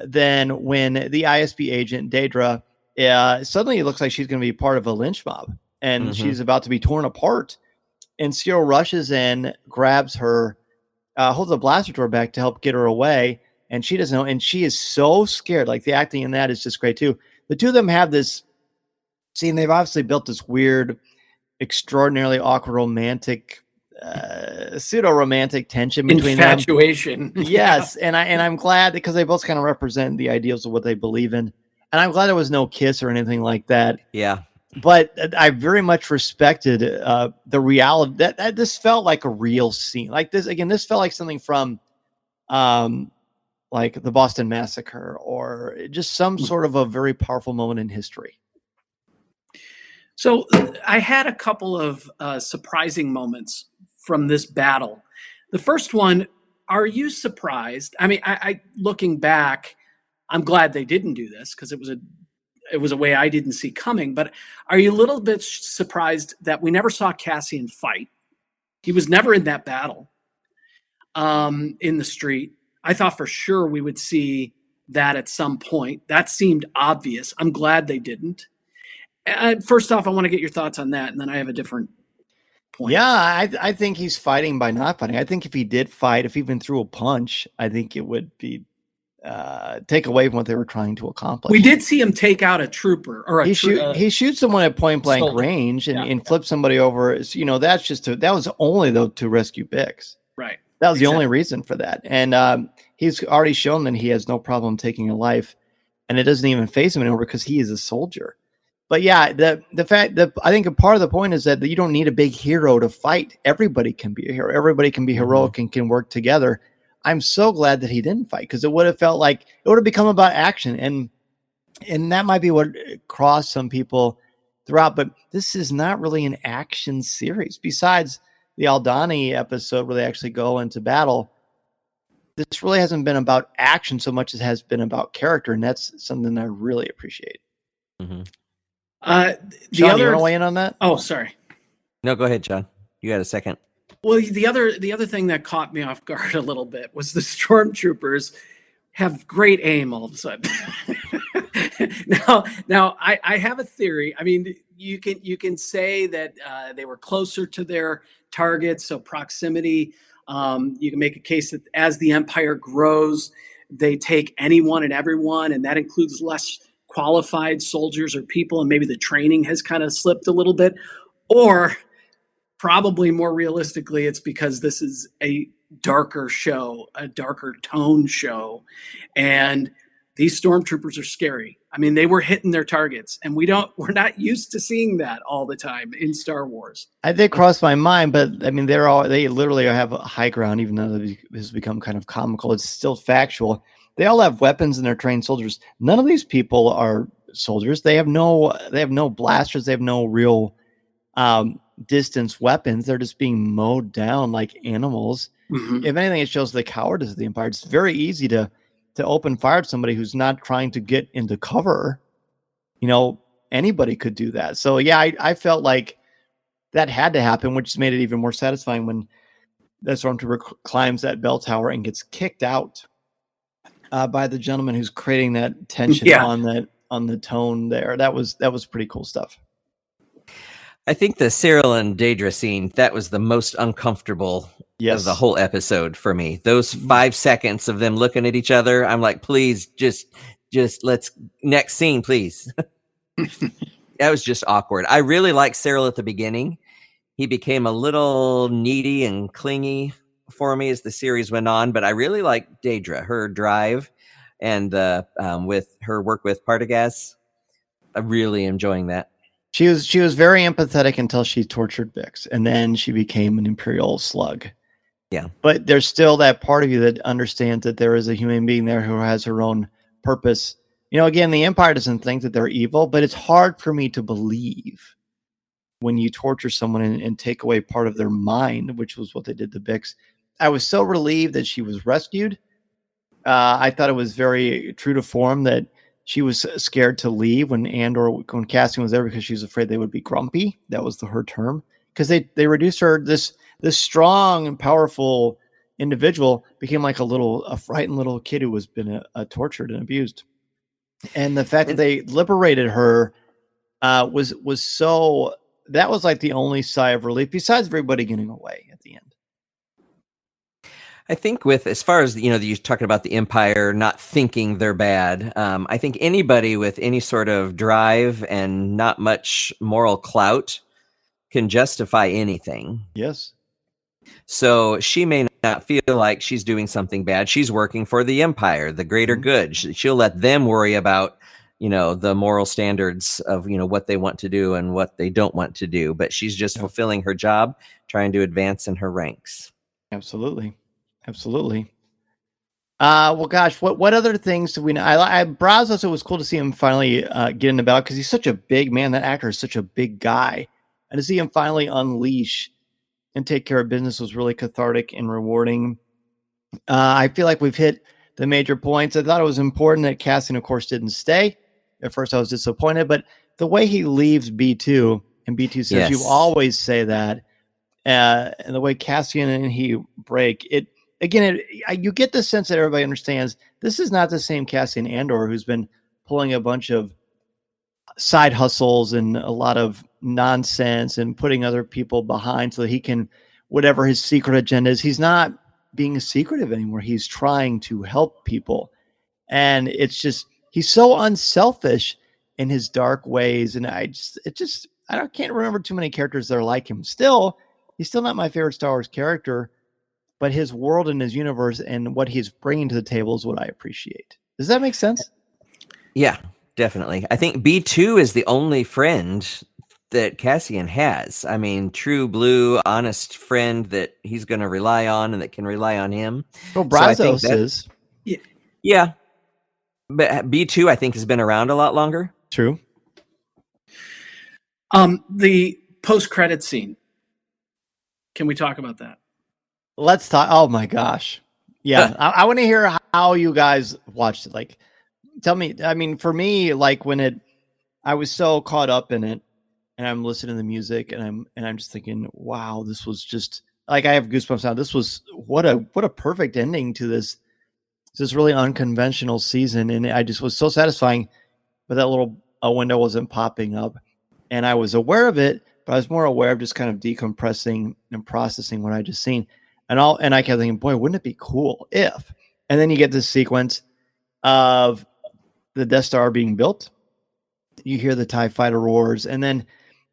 than when the ISB agent, Daedra, suddenly it looks like she's going to be part of a lynch mob. And she's about to be torn apart. And Cyril rushes in, grabs her, holds a blaster to her back to help get her away. And she doesn't know. And she is so scared. Like, the acting in that is just great too. The two of them have this scene. They've obviously built this weird, extraordinarily awkward, romantic, pseudo-romantic tension between infatuation. them. Yes. And I'm glad, because they both kind of represent the ideals of what they believe in. And I'm glad there was no kiss or anything like that. Yeah. But I very much respected the reality that this felt like a real scene. Like this, again, this felt like something from like the Boston Massacre, or just some sort of a very powerful moment in history. So I had a couple of surprising moments from this battle. The first one, are you surprised? I mean, I looking back, I'm glad they didn't do this, because it was a way I didn't see coming. But are you a little bit surprised that we never saw Cassian fight? He was never in that battle in the street. I thought for sure we would see that at some point. That seemed obvious. I'm glad they didn't. First off, I want to get your thoughts on that, and then I have a different point. Yeah, I think he's fighting by not fighting. I think if he did fight, if he even threw a punch, I think it would be take away from what they were trying to accomplish. We did see him take out a trooper, or he shoots someone at point blank range and flips somebody over. You know, that's just that was only though to rescue Bix. Right. That was the only reason for that. And he's already shown that he has no problem taking a life, and it doesn't even phase him anymore because he is a soldier. But yeah, the fact that I think a part of the point is that you don't need a big hero to fight. Everybody can be a hero. Everybody can be heroic and can work together. I'm so glad that he didn't fight, because it would have felt like it would have become about action. And that might be what crossed some people throughout. But this is not really an action series. Besides the Aldhani episode where they actually go into battle, this really hasn't been about action so much as it has been about character. And that's something I really appreciate. Mm-hmm. Shawn, you want to weigh in on that? Oh, sorry. No, go ahead, John. You got a second. Well, the other thing that caught me off guard a little bit was the stormtroopers have great aim all of a sudden. now I have a theory. I mean, you can say that they were closer to their targets, so proximity. You can make a case that as the Empire grows, they take anyone and everyone, and that includes less qualified soldiers or people, and maybe the training has kind of slipped a little bit. Or probably more realistically, it's because this is a darker show, a darker tone show, and these stormtroopers are scary. I mean, they were hitting their targets, and we're not used to seeing that all the time in Star Wars. I did cross my mind, but I mean, they literally have a high ground, even though this has become kind of comical. It's still factual. They all have weapons and they're trained soldiers. None of these people are soldiers. They have no blasters. They have no real distance weapons. They're just being mowed down like animals. Mm-hmm. If anything, it shows the cowardice of the Empire. It's very easy to open fire at somebody who's not trying to get into cover. You know, anybody could do that. So yeah, I felt like that had to happen, which made it even more satisfying when the stormtrooper climbs that bell tower and gets kicked out by the gentleman who's creating that tension on the tone there. That was pretty cool stuff. I think the Cyril and Daedra scene, that was the most uncomfortable of the whole episode for me. Those 5 seconds of them looking at each other, I'm like, please, just let's next scene, please. That was just awkward. I really liked Cyril at the beginning. He became a little needy and clingy for me as the series went on, but I really liked Daedra, her drive, and with her work with Partagaz. I'm really enjoying that. She was very empathetic until she tortured Bix, and then she became an Imperial slug. Yeah. But there's still that part of you that understands that there is a human being there who has her own purpose. You know, again, the Empire doesn't think that they're evil, but it's hard for me to believe when you torture someone and take away part of their mind, which was what they did to Bix. I was so relieved that she was rescued. I thought it was very true to form that she was scared to leave when Cassian was there because she was afraid they would be grumpy. That was her term. Because they reduced her, this strong and powerful individual became like a frightened little kid who was been tortured and abused. And the fact that they liberated her was so, that was like the only sigh of relief besides everybody getting away at the end. I think as far as, you're talking about the Empire not thinking they're bad. I think anybody with any sort of drive and not much moral clout can justify anything. Yes. So she may not feel like she's doing something bad. She's working for the Empire, the greater good. She'll let them worry about, the moral standards of, what they want to do and what they don't want to do. But she's just fulfilling her job, trying to advance in her ranks. Absolutely. Well, gosh, what other things do we know? Brazos, it was cool to see him finally get in the battle because he's such a big man. That actor is such a big guy. And to see him finally unleash and take care of business was really cathartic and rewarding. I feel like we've hit the major points. I thought it was important that Cassian, of course, didn't stay. At first, I was disappointed, but the way he leaves B2, and B2 says, you always say that, and the way Cassian and he break, you get the sense that everybody understands this is not the same Cassian Andor who's been pulling a bunch of side hustles and a lot of nonsense and putting other people behind so that he can, whatever his secret agenda is, he's not being secretive anymore. He's trying to help people. And it's just, he's so unselfish in his dark ways. And I can't remember too many characters that are like him. Still, he's still not my favorite Star Wars character, but his world and his universe and what he's bringing to the table is what I appreciate. Does that make sense? Yeah, definitely. I think B2 is the only friend that Cassian has. I mean, true blue, honest friend that he's going to rely on and that can rely on him. Well, Brazos is. Yeah. But B2, I think, has been around a lot longer. True. The post-credit scene. Can we talk about that? Let's talk. Oh my gosh. Yeah. I want to hear how you guys watched it. Like, tell me, I mean, for me, like I was so caught up in it and I'm listening to the music and I'm just thinking, wow, this was just like, I have goosebumps now. This was what a perfect ending to this really unconventional season. And I just was so satisfying, but that little window wasn't popping up and I was aware of it, but I was more aware of just kind of decompressing and processing what I just seen. And I kept thinking, boy, wouldn't it be cool if, and then you get this sequence of the Death Star being built. You hear the TIE fighter roars, and then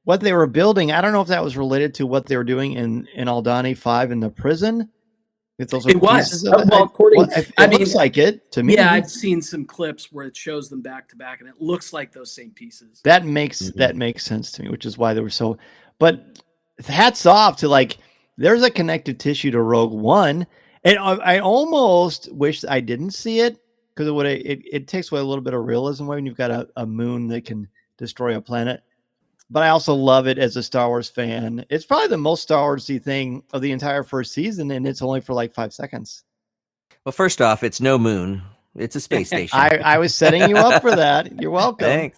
what they were building, I don't know if that was related to what they were doing in Aldhani 5 in the prison. If those it was. Well, it looks like it to me. Yeah, I've seen some clips where it shows them back to back, and it looks like those same pieces. That makes sense to me, which is why they were so. But hats off to there's a connective tissue to Rogue One, and I almost wish I didn't see it because it takes away a little bit of realism when you've got a moon that can destroy a planet. But I also love it as a Star Wars fan. It's probably the most Star Warsy thing of the entire first season, and it's only for like 5 seconds. Well, first off, it's no moon. It's a space station. I was setting you up for that. You're welcome.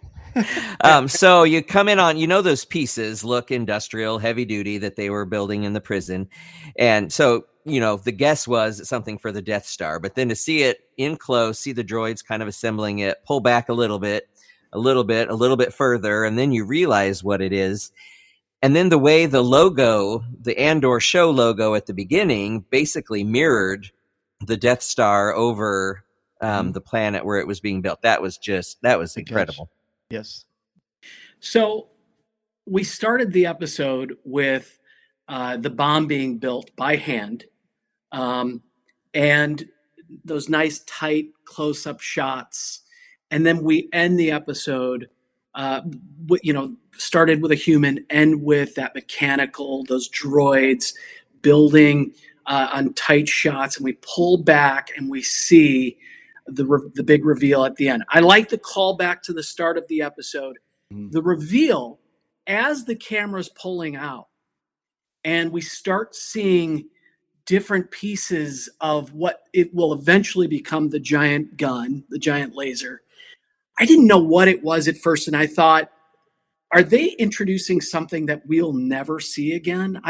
Thanks. So you come in on, those pieces look industrial, heavy duty that they were building in the prison. And so, the guess was something for the Death Star, but then to see it in close, see the droids kind of assembling it, pull back a little bit further, and then you realize what it is. And then the way the logo, the Andor show logo at the beginning basically mirrored the Death Star over the planet where it was being built. That was incredible. Yes. So we started the episode with the bomb being built by hand, and those nice tight close-up shots. And then we end the episode, started with a human, end with that mechanical, those droids building on tight shots, and we pull back and we see the big reveal at the end. I like the callback to the start of the episode. The reveal as the camera's pulling out and we start seeing different pieces of what it will eventually become, the giant gun, the giant laser, I didn't know what it was at first. And I thought, are they introducing something that we'll never see again?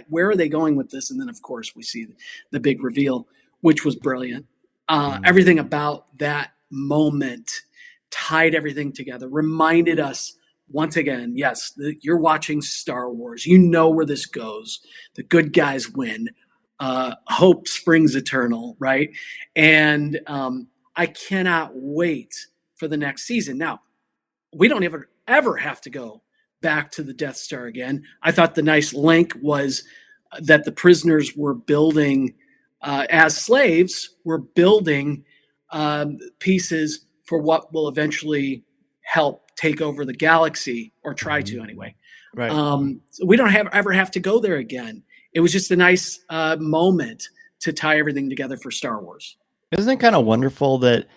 Where are they going with this? And then, of course, we see the big reveal, which was brilliant. Everything about that moment tied everything together, reminded us once again, yes, you're watching Star Wars. You know where this goes. The good guys win. Hope springs eternal, right? And I cannot wait for the next season. Now, we don't ever have to go back to the Death Star again. I thought the nice link was that the prisoners were building, as slaves, were building pieces for what will eventually help take over the galaxy, or try to anyway. Right. So we don't ever have to go there again. It was just a nice moment to tie everything together for Star Wars. Isn't it kind of wonderful that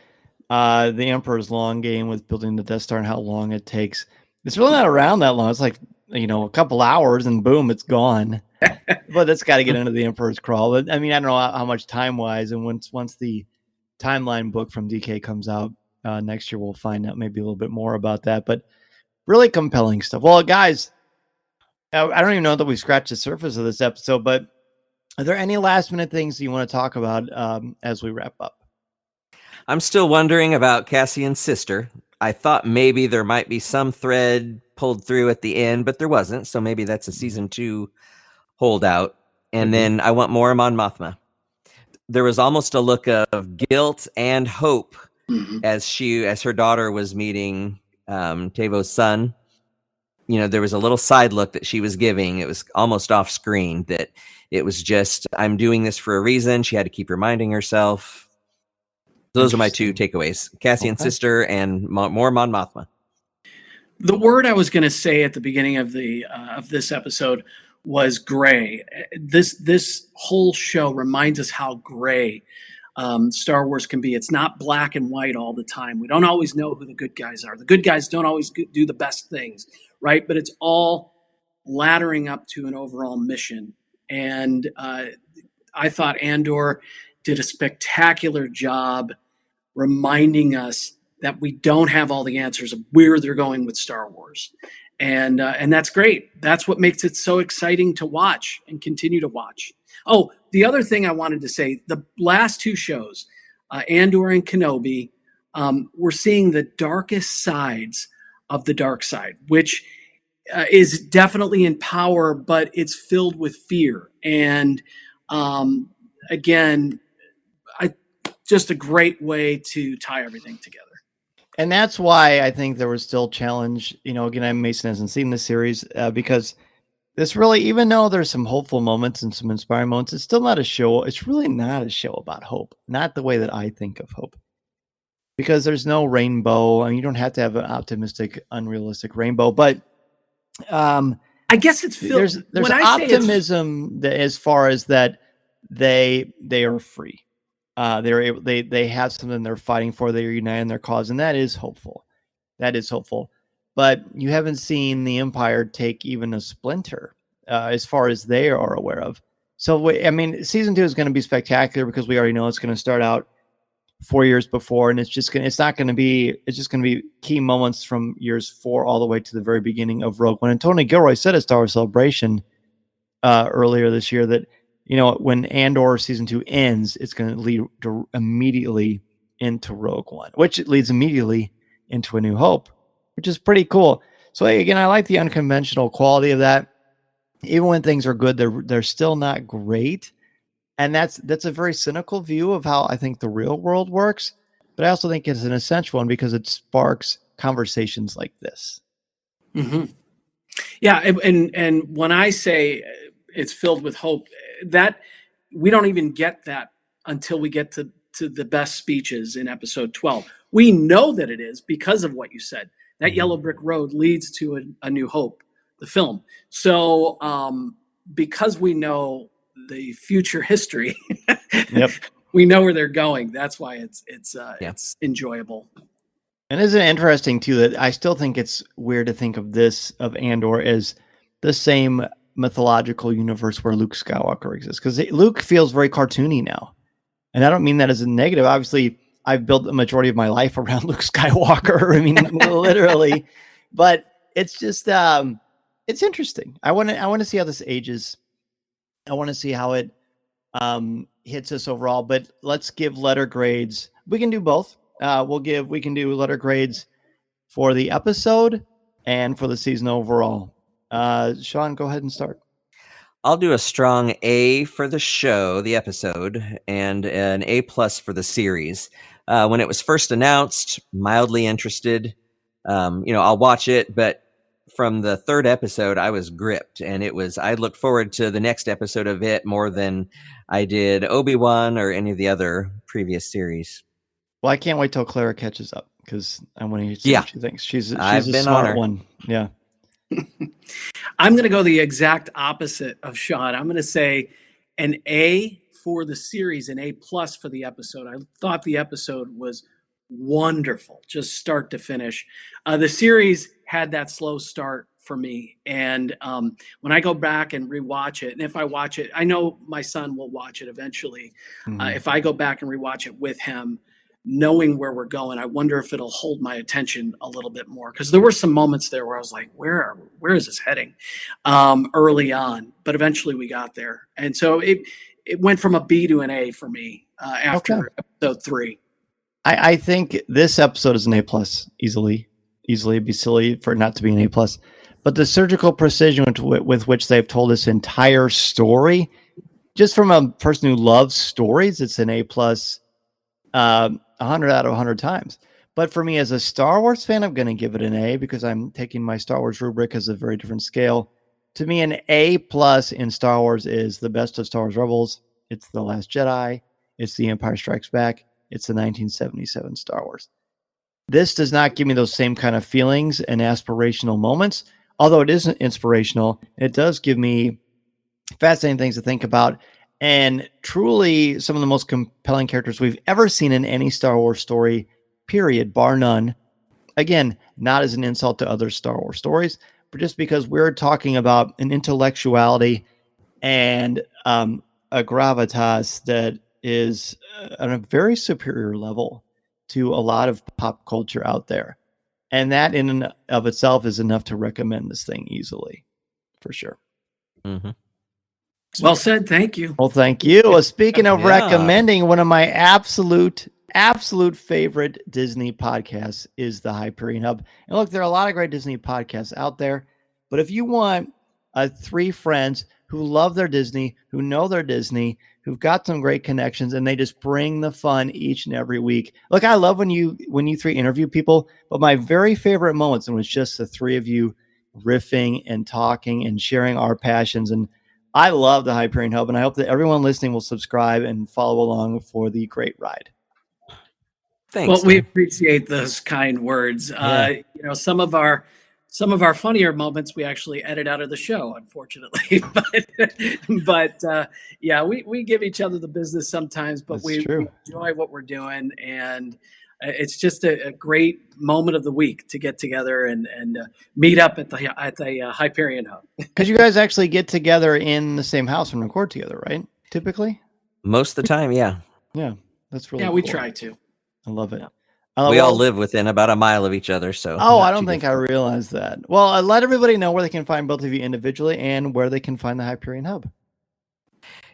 the Emperor's long game with building the Death Star and how long it takes? It's really not around that long. It's like, a couple hours and boom, it's gone. But that's got to get into the Emperor's crawl. But I mean, I don't know how much time-wise. And once the timeline book from DK comes out next year, we'll find out maybe a little bit more about that. But really compelling stuff. Well, guys, I don't even know that we scratched the surface of this episode, but are there any last-minute things you want to talk about as we wrap up? I'm still wondering about Cassian's sister. I thought maybe there might be some thread pulled through at the end, but there wasn't. So maybe that's a season 2 holdout. And then I want more Mon Mothma. There was almost a look of guilt and hope as her daughter was meeting Tavo's son. There was a little side look that she was giving. It was almost off screen, that it was just, I'm doing this for a reason. She had to keep reminding herself. Those are my 2 takeaways: Cassian's sister and more Mon Mothma. The word I was going to say at the beginning of this episode was gray. This whole show reminds us how gray Star Wars can be. It's not black and white all the time. We don't always know who the good guys are. The good guys don't always do the best things, right? But it's all laddering up to an overall mission. And I thought Andor did a spectacular job reminding us that we don't have all the answers of where they're going with Star Wars. And that's great. That's what makes it so exciting to watch and continue to watch. Oh, the other thing I wanted to say, the last 2 shows, Andor and Kenobi, we're seeing the darkest sides of the dark side, which is definitely in power, but it's filled with fear. And again, just a great way to tie everything together. And that's why I think there was still challenge. Again, Mason hasn't seen the series because this really, even though there's some hopeful moments and some inspiring moments, it's still not a show. It's really not a show about hope, not the way that I think of hope, because there's no rainbow. I mean, you don't have to have an optimistic, unrealistic rainbow, but I guess it's filled. There's optimism as far as that they are free. They have something they're fighting for. They're united in their cause, and that is hopeful. But you haven't seen the Empire take even a splinter as far as they are aware of. So, season 2 is going to be spectacular because we already know it's going to start out 4 years before, and it's just going to be key moments from years 4 all the way to the very beginning of Rogue One. And Tony Gilroy said at Star Wars Celebration earlier this year that, when Andor season 2 ends, it's going to lead immediately into Rogue One, which leads immediately into A New Hope, which is pretty cool. So again, I like the unconventional quality of that. Even when things are good, they're still not great. And that's a very cynical view of how I think the real world works. But I also think it's an essential one because it sparks conversations like this. Mm-hmm. Yeah. And when I say it's filled with hope, that we don't even get that until we get to the best speeches in episode 12. We know that it is because of what you said. That yellow brick road leads to a New Hope, the film. So because we know the future history, yep, we know where they're going. That's why it's enjoyable. And isn't it interesting, too, that I still think it's weird to think of Andor as the same mythological universe where Luke Skywalker exists? Because Luke feels very cartoony now. And I don't mean that as a negative. Obviously, I've built the majority of my life around Luke Skywalker. I mean, literally. But it's just, it's interesting. I want to see how this ages. I want to see how it hits us overall. But let's give letter grades. We can do both. We can do letter grades for the episode and for the season overall. Shawn, go ahead and start. I'll do a strong A for the show, the episode, and an A+ for the series. When it was first announced, mildly interested. I'll watch it, but from the third episode, I was gripped, and I looked forward to the next episode of it more than I did Obi-Wan or any of the other previous series. Well, I can't wait till Clara catches up because I want to see what she thinks. She's a smart one. Yeah. I'm going to go the exact opposite of Shawn. I'm going to say an A for the series, an A+ for the episode. I thought the episode was wonderful, just start to finish. The series had that slow start for me. And when I go back and rewatch it, and if I watch it, I know my son will watch it eventually. Mm-hmm. If I go back and rewatch it with him, knowing where we're going, I wonder if it'll hold my attention a little bit more. Because there were some moments there where I was like, where is this heading early on? But eventually we got there. And so it went from a B to an A for me after episode 3. I think this episode is an A+, easily. It'd be silly for it not to be an A+. But the surgical precision with which they've told this entire story, just from a person who loves stories, it's an A+, 100 out of 100 times. But for me as a Star Wars fan, I'm going to give it an A because I'm taking my Star Wars rubric as a very different scale. To me, an A+ in Star Wars is the best of Star Wars Rebels. It's The Last Jedi. It's The Empire Strikes Back. It's the 1977 Star Wars. This does not give me those same kind of feelings and aspirational moments. Although it isn't inspirational, it does give me fascinating things to think about. And truly some of the most compelling characters we've ever seen in any Star Wars story, period, bar none. Again, not as an insult to other Star Wars stories, but just because we're talking about an intellectuality and a gravitas that is on a very superior level to a lot of pop culture out there. And that in and of itself is enough to recommend this thing easily, for sure. Mm-hmm. Well said. Thank you. Well, thank you. Well, speaking of recommending, one of my absolute favorite Disney podcasts is the Hyperion Hub. And look, there are a lot of great Disney podcasts out there, but if you want 3 friends who love their Disney, who know their Disney, who've got some great connections, and they just bring the fun each and every week. Look, I love when you 3 interview people, but my very favorite moments when it's just the 3 of you riffing and talking and sharing our passions. And I love the Hyperion Hub, and I hope that everyone listening will subscribe and follow along for the great ride. Thanks. Well, we appreciate those kind words. Yeah. Some of our funnier moments we actually edit out of the show, unfortunately. but we give each other the business sometimes, but we enjoy what we're doing, and it's just a great moment of the week to get together and meet up at the Hyperion Hub. Because you guys actually get together in the same house and record together, right? Typically? Most of the time, yeah. Yeah, that's really cool. We try to. I love it. Yeah. We all live within about a mile of each other, so. Oh, I don't think I realized that. Well, let everybody know where they can find both of you individually and where they can find the Hyperion Hub.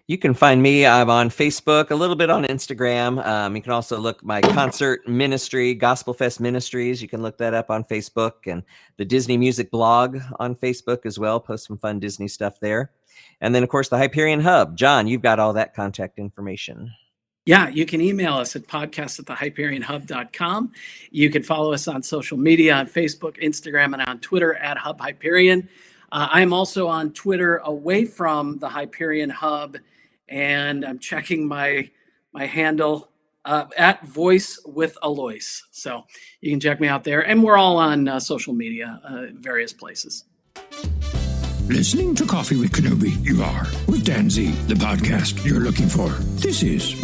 You can find me. I'm on Facebook, a little bit on Instagram. You can also look my concert ministry, Gospel Fest Ministries. You can look that up on Facebook, and the Disney Music blog on Facebook as well. Post some fun Disney stuff there. And then, of course, the Hyperion Hub. John, you've got all that contact information. Yeah, you can email us at podcast@thehyperionhub.com. You can follow us on social media on Facebook, Instagram, and on Twitter at Hub Hyperion. I'm also on Twitter away from the Hyperion Hub, and I'm checking my handle at Voice with Alois. So you can check me out there. And we're all on social media, various places. Listening to Coffee with Kenobi, you are, with Dan Z, the podcast you're looking for. This is...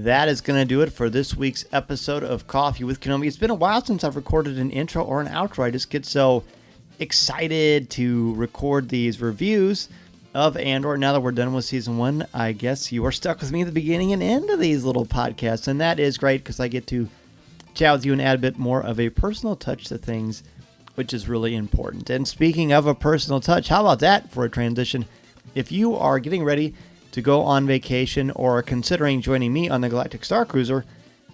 that is going to do it for this week's episode of Coffee with Kenobi. It's been a while since I've recorded an intro or an outro. I just get so excited to record these reviews of Andor. Now that we're done with season 1, I guess you are stuck with me at the beginning and end of these little podcasts, and that is great because I get to chat with you and add a bit more of a personal touch to things, which is really important. And speaking of a personal touch, how about that for a transition? If you are getting ready to go on vacation or are considering joining me on the Galactic Star Cruiser,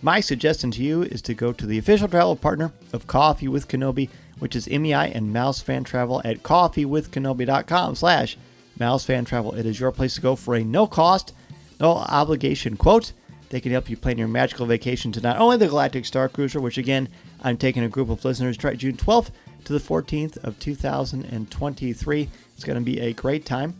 my suggestion to you is to go to the official travel partner of Coffee with Kenobi, which is MEI and Mouse Fan Travel at coffeewithkenobi.com/mousefan-travel. It is your place to go for a no cost, no obligation quote. They can help you plan your magical vacation to not only the Galactic Star Cruiser, which again, I'm taking a group of listeners to June 12th to the 14th of 2023. It's going to be a great time.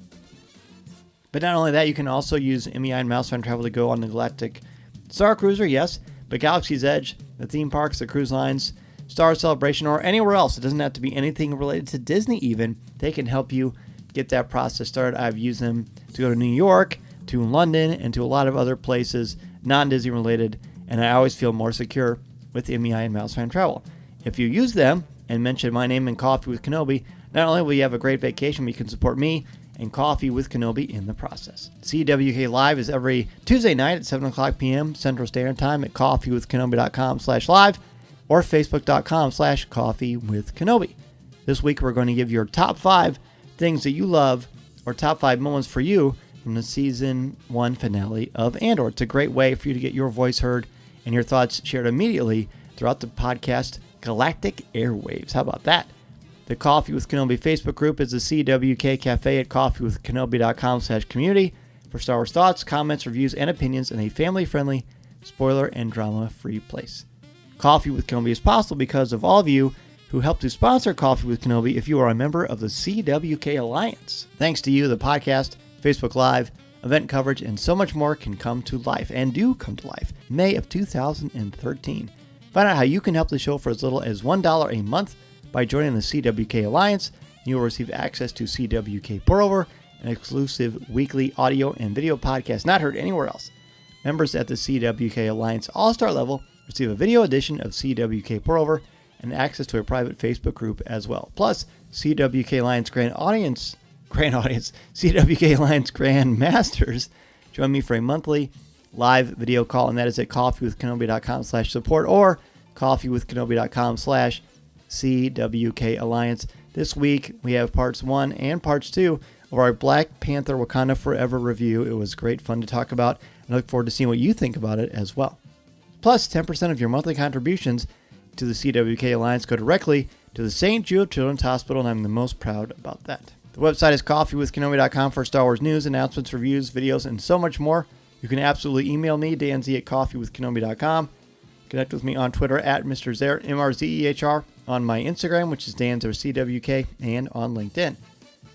But not only that, you can also use MEI and Mouse Fan Travel to go on the Galactic Star Cruiser, yes, but Galaxy's Edge, the theme parks, the cruise lines, Star Celebration, or anywhere else. It doesn't have to be anything related to Disney even. They can help you get that process started. I've used them to go to New York, to London, and to a lot of other places, non-Disney related, and I always feel more secure with MEI and Mouse Fan Travel. If you use them and mention my name in Coffee with Kenobi, not only will you have a great vacation, but you can support me and Coffee with Kenobi in the process. CWK Live is every Tuesday night at 7 o'clock p.m. Central Standard Time at coffeewithkenobi.com/live or facebook.com/coffeewithkenobi. This week we're going to give your top 5 things that you love, or top 5 moments for you from the season 1 finale of Andor. It's a great way for you to get your voice heard and your thoughts shared immediately throughout the podcast Galactic Airwaves. How about that? The Coffee with Kenobi Facebook group is the CWK Cafe at coffeewithkenobi.com/community for Star Wars thoughts, comments, reviews, and opinions in a family-friendly, spoiler and drama-free place. Coffee with Kenobi is possible because of all of you who helped to sponsor Coffee with Kenobi if you are a member of the CWK Alliance. Thanks to you, the podcast, Facebook Live, event coverage, and so much more can come to life, and do come to life, May of 2013. Find out how you can help the show for as little as $1 a month by joining the CWK Alliance. You will receive access to CWK Pour-Over, an exclusive weekly audio and video podcast not heard anywhere else. Members at the CWK Alliance All-Star level receive a video edition of CWK Pour-Over and access to a private Facebook group as well. Plus, CWK Alliance CWK Alliance Grand Masters join me for a monthly live video call, and that is at coffeewithkenobi.com/support or coffeewithkenobi.com/CWK Alliance. This week, we have parts 1 and parts 2 of our Black Panther Wakanda Forever review. It was great fun to talk about, and I look forward to seeing what you think about it as well. Plus, 10% of your monthly contributions to the CWK Alliance go directly to the St. Jude Children's Hospital, and I'm the most proud about that. The website is coffeewithkenobi.com for Star Wars news, announcements, reviews, videos, and so much more. You can absolutely email me, danz at coffeewithkenobi.com. Connect with me on Twitter at Mr. Zer, MRZEHR, on my Instagram, which is danzerCWK, and on LinkedIn.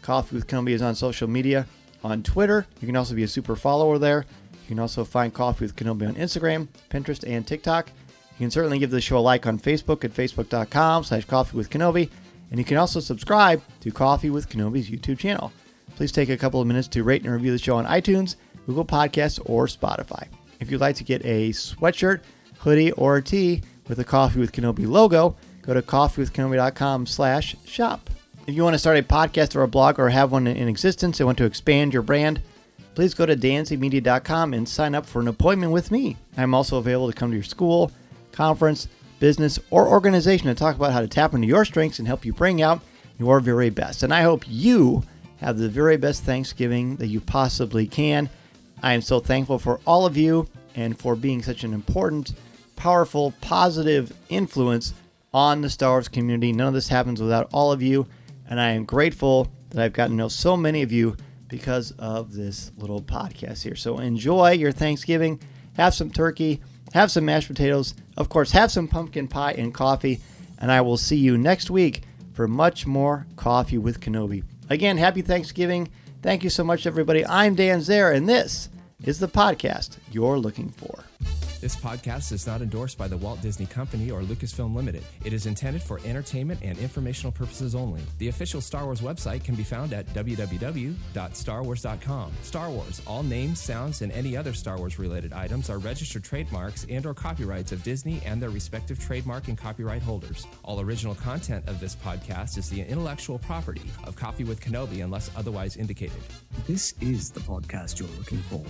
Coffee with Kenobi is on social media. On Twitter, you can also be a super follower there. You can also find Coffee with Kenobi on Instagram, Pinterest, and TikTok. You can certainly give the show a like on Facebook at facebook.com/coffeewithkenobi. And you can also subscribe to Coffee with Kenobi's YouTube channel. Please take a couple of minutes to rate and review the show on iTunes, Google Podcasts, or Spotify. If you'd like to get a sweatshirt, hoodie, or a tee with the Coffee with Kenobi logo, go to coffeewithkenobi.com/shop. If you want to start a podcast or a blog or have one in existence and want to expand your brand, please go to danzymedia.com and sign up for an appointment with me. I'm also available to come to your school, conference, business, or organization to talk about how to tap into your strengths and help you bring out your very best. And I hope you have the very best Thanksgiving that you possibly can. I am so thankful for all of you and for being such an important, powerful, positive influence on the Star Wars community. None of this happens without all of you, and I am grateful that I've gotten to know so many of you because of this little podcast here. So enjoy your Thanksgiving. Have some turkey. Have some mashed potatoes. Of course, have some pumpkin pie and coffee. And I will see you next week for much more Coffee with Kenobi. Again, happy Thanksgiving. Thank you so much, everybody. I'm Dan Zer, and this is the podcast you're looking for. This podcast is not endorsed by the Walt Disney Company or Lucasfilm Limited. It is intended for entertainment and informational purposes only. The official Star Wars website can be found at www.starwars.com. Star Wars, all names, sounds, and any other Star Wars related items are registered trademarks and or copyrights of Disney and their respective trademark and copyright holders. All original content of this podcast is the intellectual property of Coffee with Kenobi unless otherwise indicated. This is the podcast you're looking for.